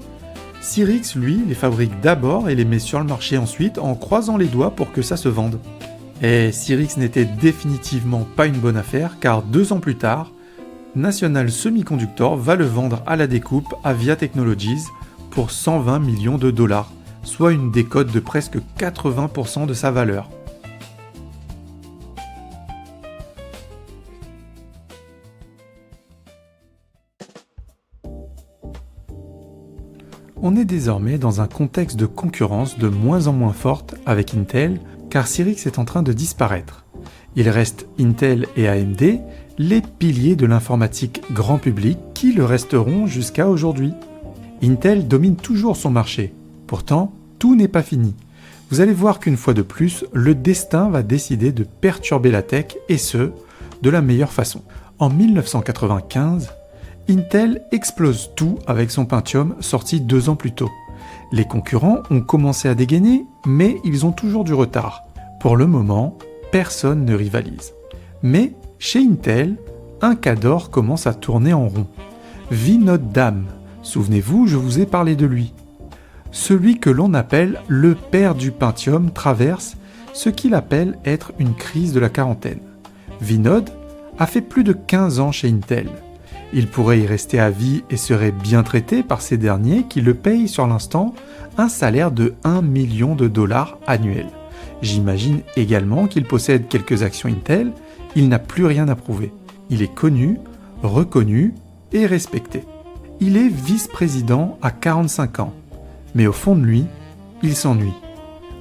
Cyrix, lui, les fabrique d'abord et les met sur le marché ensuite en croisant les doigts pour que ça se vende. Et Cyrix n'était définitivement pas une bonne affaire car 2 ans plus tard, National Semiconductor va le vendre à la découpe à VIA Technologies pour 120 millions de dollars, soit une décote de presque 80% de sa valeur. On est désormais dans un contexte de concurrence de moins en moins forte avec Intel, car Cyrix est en train de disparaître. Il reste Intel et AMD, les piliers de l'informatique grand public qui le resteront jusqu'à aujourd'hui. Intel domine toujours son marché, pourtant tout n'est pas fini. Vous allez voir qu'une fois de plus, le destin va décider de perturber la tech et ce, de la meilleure façon. En 1995, Intel explose tout avec son Pentium sorti 2 ans plus tôt. Les concurrents ont commencé à dégainer, mais ils ont toujours du retard. Pour le moment, personne ne rivalise. Mais chez Intel, un cadre commence à tourner en rond. Vinod Dham, souvenez-vous, je vous ai parlé de lui. Celui que l'on appelle le père du Pentium traverse ce qu'il appelle être une crise de la quarantaine. Vinod a fait plus de 15 ans chez Intel. Il pourrait y rester à vie et serait bien traité par ces derniers qui le payent sur l'instant un salaire de 1 million de dollars annuels. J'imagine également qu'il possède quelques actions Intel, il n'a plus rien à prouver. Il est connu, reconnu et respecté. Il est vice-président à 45 ans, mais au fond de lui, il s'ennuie.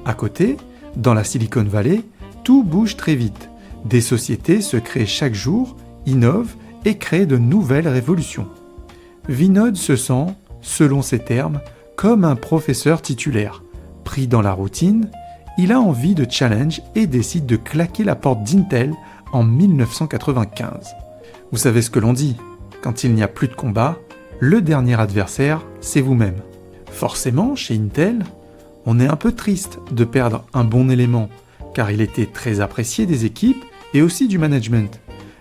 À côté, dans la Silicon Valley, tout bouge très vite. Des sociétés se créent chaque jour, innovent et créent de nouvelles révolutions. Vinod se sent, selon ses termes, comme un professeur titulaire. Pris dans la routine, il a envie de challenge et décide de claquer la porte d'Intel en 1995. Vous savez ce que l'on dit, quand il n'y a plus de combat, le dernier adversaire, c'est vous-même. Forcément, chez Intel, on est un peu triste de perdre un bon élément, car il était très apprécié des équipes et aussi du management.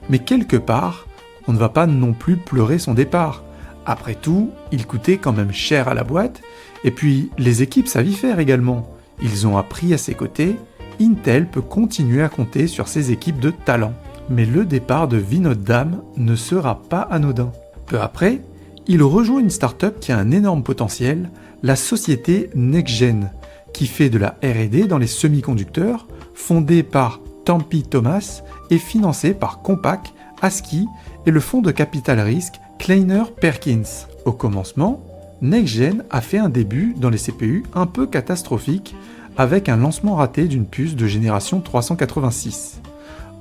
Mais quelque part, on ne va pas non plus pleurer son départ. Après tout, il coûtait quand même cher à la boîte, et puis les équipes savent y faire également. Ils ont appris à ses côtés, Intel peut continuer à compter sur ses équipes de talent. Mais le départ de Vinod Dham ne sera pas anodin. Peu après, il rejoint une start-up qui a un énorme potentiel, la société NextGen, qui fait de la R&D dans les semi-conducteurs, fondée par Tempe Thomas et financée par Compaq, ASCII et le fonds de capital risque Kleiner Perkins. Au commencement, NextGen a fait un début dans les CPU un peu catastrophique avec un lancement raté d'une puce de génération 386.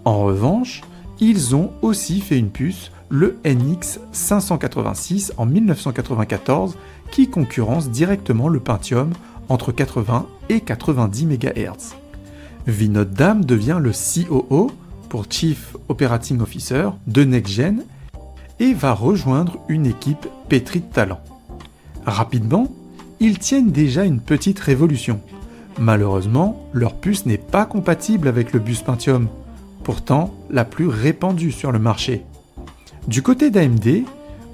En revanche, ils ont aussi fait une puce, le NX 586 en 1994, qui concurrence directement le Pentium entre 80 et 90 MHz. Vinod Dham devient le COO, pour Chief Operating Officer, de NextGen et va rejoindre une équipe pétrie de talent. Rapidement, ils tiennent déjà une petite révolution. Malheureusement, leur puce n'est pas compatible avec le bus Pentium, pourtant la plus répandue sur le marché. Du côté d'AMD,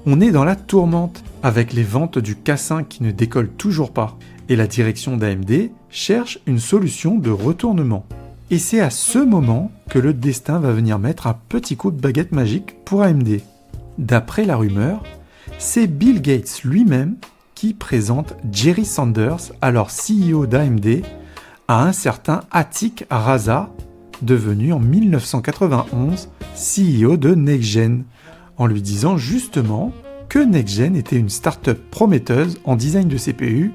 on est dans la tourmente avec les ventes du K5 qui ne décollent toujours pas, et la direction d'AMD cherche une solution de retournement. Et c'est à ce moment que le destin va venir mettre un petit coup de baguette magique pour AMD. D'après la rumeur, c'est Bill Gates lui-même qui présente Jerry Sanders, alors CEO d'AMD, à un certain Atik Raza, devenu en 1991 CEO de NextGen, en lui disant justement que NextGen était une start-up prometteuse en design de CPU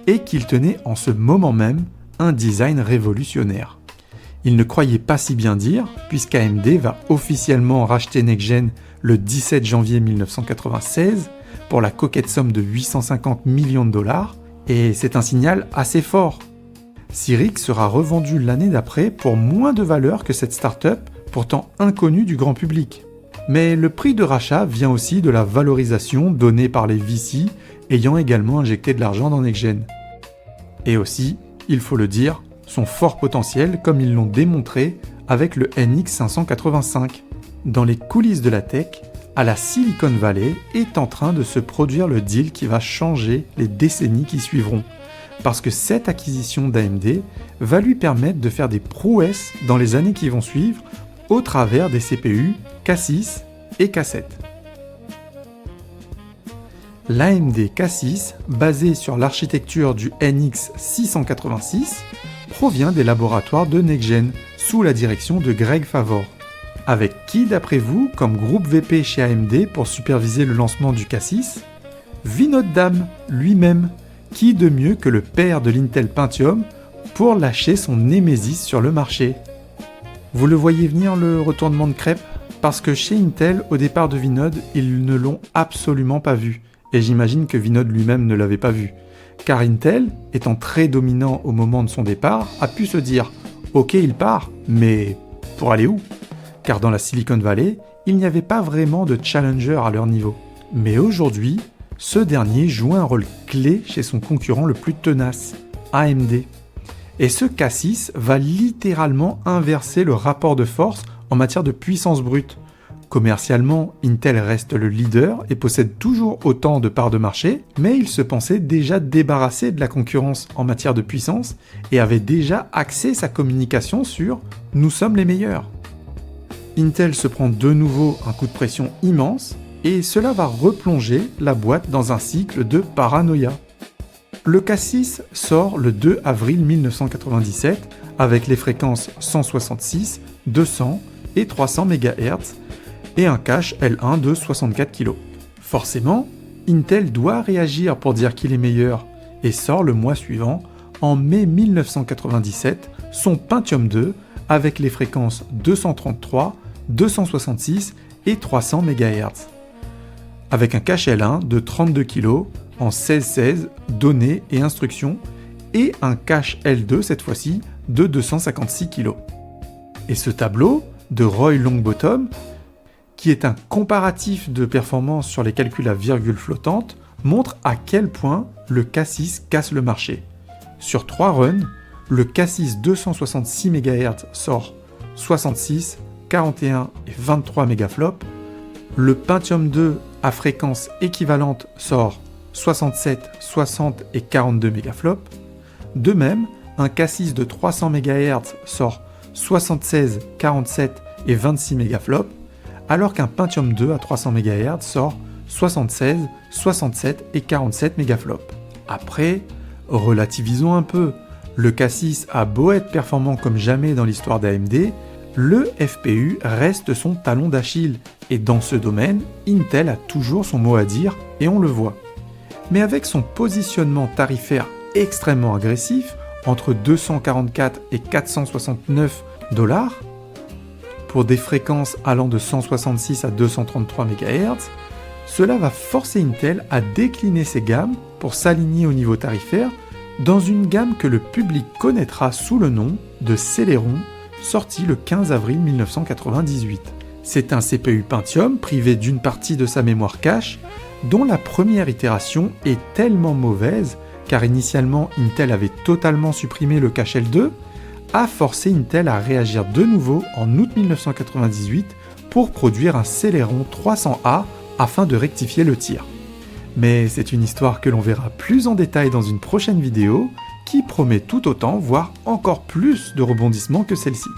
et qu'il tenait en ce moment même un design révolutionnaire. Il ne croyait pas si bien dire, puisqu'AMD va officiellement racheter NextGen le 17 janvier 1996 pour la coquette somme de 850 millions de dollars, et c'est un signal assez fort. Cyrix sera revendu l'année d'après pour moins de valeur que cette start-up, pourtant inconnue du grand public. Mais le prix de rachat vient aussi de la valorisation donnée par les VC ayant également injecté de l'argent dans NextGen. Et aussi, il faut le dire, son fort potentiel comme ils l'ont démontré avec le NX 585. Dans les coulisses de la tech, à la Silicon Valley est en train de se produire le deal qui va changer les décennies qui suivront. Parce que cette acquisition d'AMD va lui permettre de faire des prouesses dans les années qui vont suivre au travers des CPU K6 et K7. L'AMD K6, basé sur l'architecture du NX 686, provient des laboratoires de NextGen, sous la direction de Greg Favor. Avec qui, d'après vous, comme groupe VP chez AMD pour superviser le lancement du K6 ? Vinod Dham, lui-même, qui de mieux que le père de l'Intel Pentium pour lâcher son némésis sur le marché ? Vous le voyez venir, le retournement de crêpe ? Parce que chez Intel, au départ de Vinod, ils ne l'ont absolument pas vu. Et j'imagine que Vinod lui-même ne l'avait pas vu. Car Intel, étant très dominant au moment de son départ, a pu se dire « Ok, il part, mais pour aller où ?» Car dans la Silicon Valley, il n'y avait pas vraiment de challenger à leur niveau. Mais aujourd'hui, ce dernier joue un rôle clé chez son concurrent le plus tenace, AMD. Et ce K6 va littéralement inverser le rapport de force en matière de puissance brute. Commercialement, Intel reste le leader et possède toujours autant de parts de marché, mais il se pensait déjà débarrassé de la concurrence en matière de puissance et avait déjà axé sa communication sur « nous sommes les meilleurs ». Intel se prend de nouveau un coup de pression immense et cela va replonger la boîte dans un cycle de paranoïa. Le K6 sort le 2 avril 1997 avec les fréquences 166, 200 et 300 MHz et un cache L1 de 64 kg. Forcément, Intel doit réagir pour dire qu'il est meilleur et sort le mois suivant, en mai 1997, son Pentium 2 avec les fréquences 233, 266 et 300 MHz. Avec un cache L1 de 32 kg en 1616 données et instructions et un cache L2 cette fois-ci de 256 kg. Et ce tableau de Roy Longbottom, qui est un comparatif de performance sur les calculs à virgule flottante, montre à quel point le K6 casse le marché. Sur 3 runs, le K6 266 MHz sort 66, 41 et 23 mégaflops, le Pentium 2 à fréquence équivalente sort 67, 60 et 42 mégaflops. De même, un K6 de 300 MHz sort 76, 47 et 26 mégaflops, alors qu'un Pentium 2 à 300 MHz sort 76, 67 et 47 mégaflops. Après, relativisons un peu, le K6 a beau être performant comme jamais dans l'histoire d'AMD, le FPU reste son talon d'Achille, et dans ce domaine, Intel a toujours son mot à dire, et on le voit. Mais avec son positionnement tarifaire extrêmement agressif, entre 244 et 469 $, pour des fréquences allant de 166 à 233 MHz, cela va forcer Intel à décliner ses gammes pour s'aligner au niveau tarifaire dans une gamme que le public connaîtra sous le nom de Celeron, sorti le 15 avril 1998. C'est un CPU Pentium privé d'une partie de sa mémoire cache, dont la première itération est tellement mauvaise, car initialement Intel avait totalement supprimé le cache L2, a forcé Intel à réagir de nouveau en août 1998 pour produire un Celeron 300A afin de rectifier le tir. Mais c'est une histoire que l'on verra plus en détail dans une prochaine vidéo, qui promet tout autant, voire encore plus de rebondissements que celle-ci.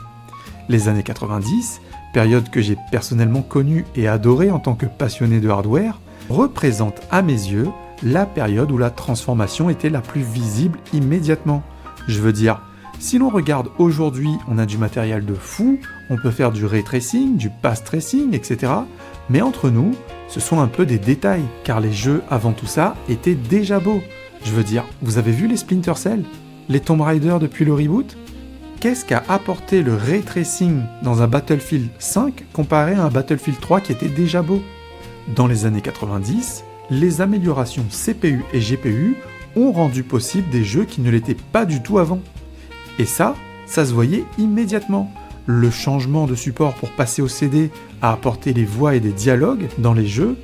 Les années 90, période que j'ai personnellement connue et adorée en tant que passionné de hardware, représente à mes yeux la période où la transformation était la plus visible immédiatement. Je veux dire, si l'on regarde aujourd'hui, on a du matériel de fou, on peut faire du ray tracing, du path tracing, etc. Mais entre nous, ce sont un peu des détails, car les jeux avant tout ça étaient déjà beaux. Je veux dire, vous avez vu les Splinter Cell, les Tomb Raider depuis le reboot? Qu'est-ce qu'a apporté le ray tracing dans un Battlefield 5 comparé à un Battlefield 3 qui était déjà beau? Dans les années 90, les améliorations CPU et GPU ont rendu possible des jeux qui ne l'étaient pas du tout avant. Et ça se voyait immédiatement. Le changement de support pour passer au CD a apporté les voix et des dialogues dans les jeux,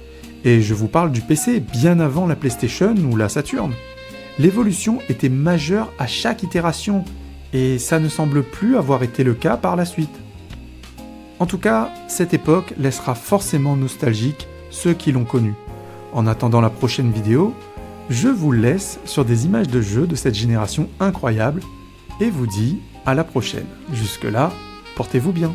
et je vous parle du PC bien avant la PlayStation ou la Saturn. L'évolution était majeure à chaque itération, et ça ne semble plus avoir été le cas par la suite. En tout cas, cette époque laissera forcément nostalgique ceux qui l'ont connue. En attendant la prochaine vidéo, je vous laisse sur des images de jeux de cette génération incroyable, et vous dis à la prochaine. Jusque-là, portez-vous bien.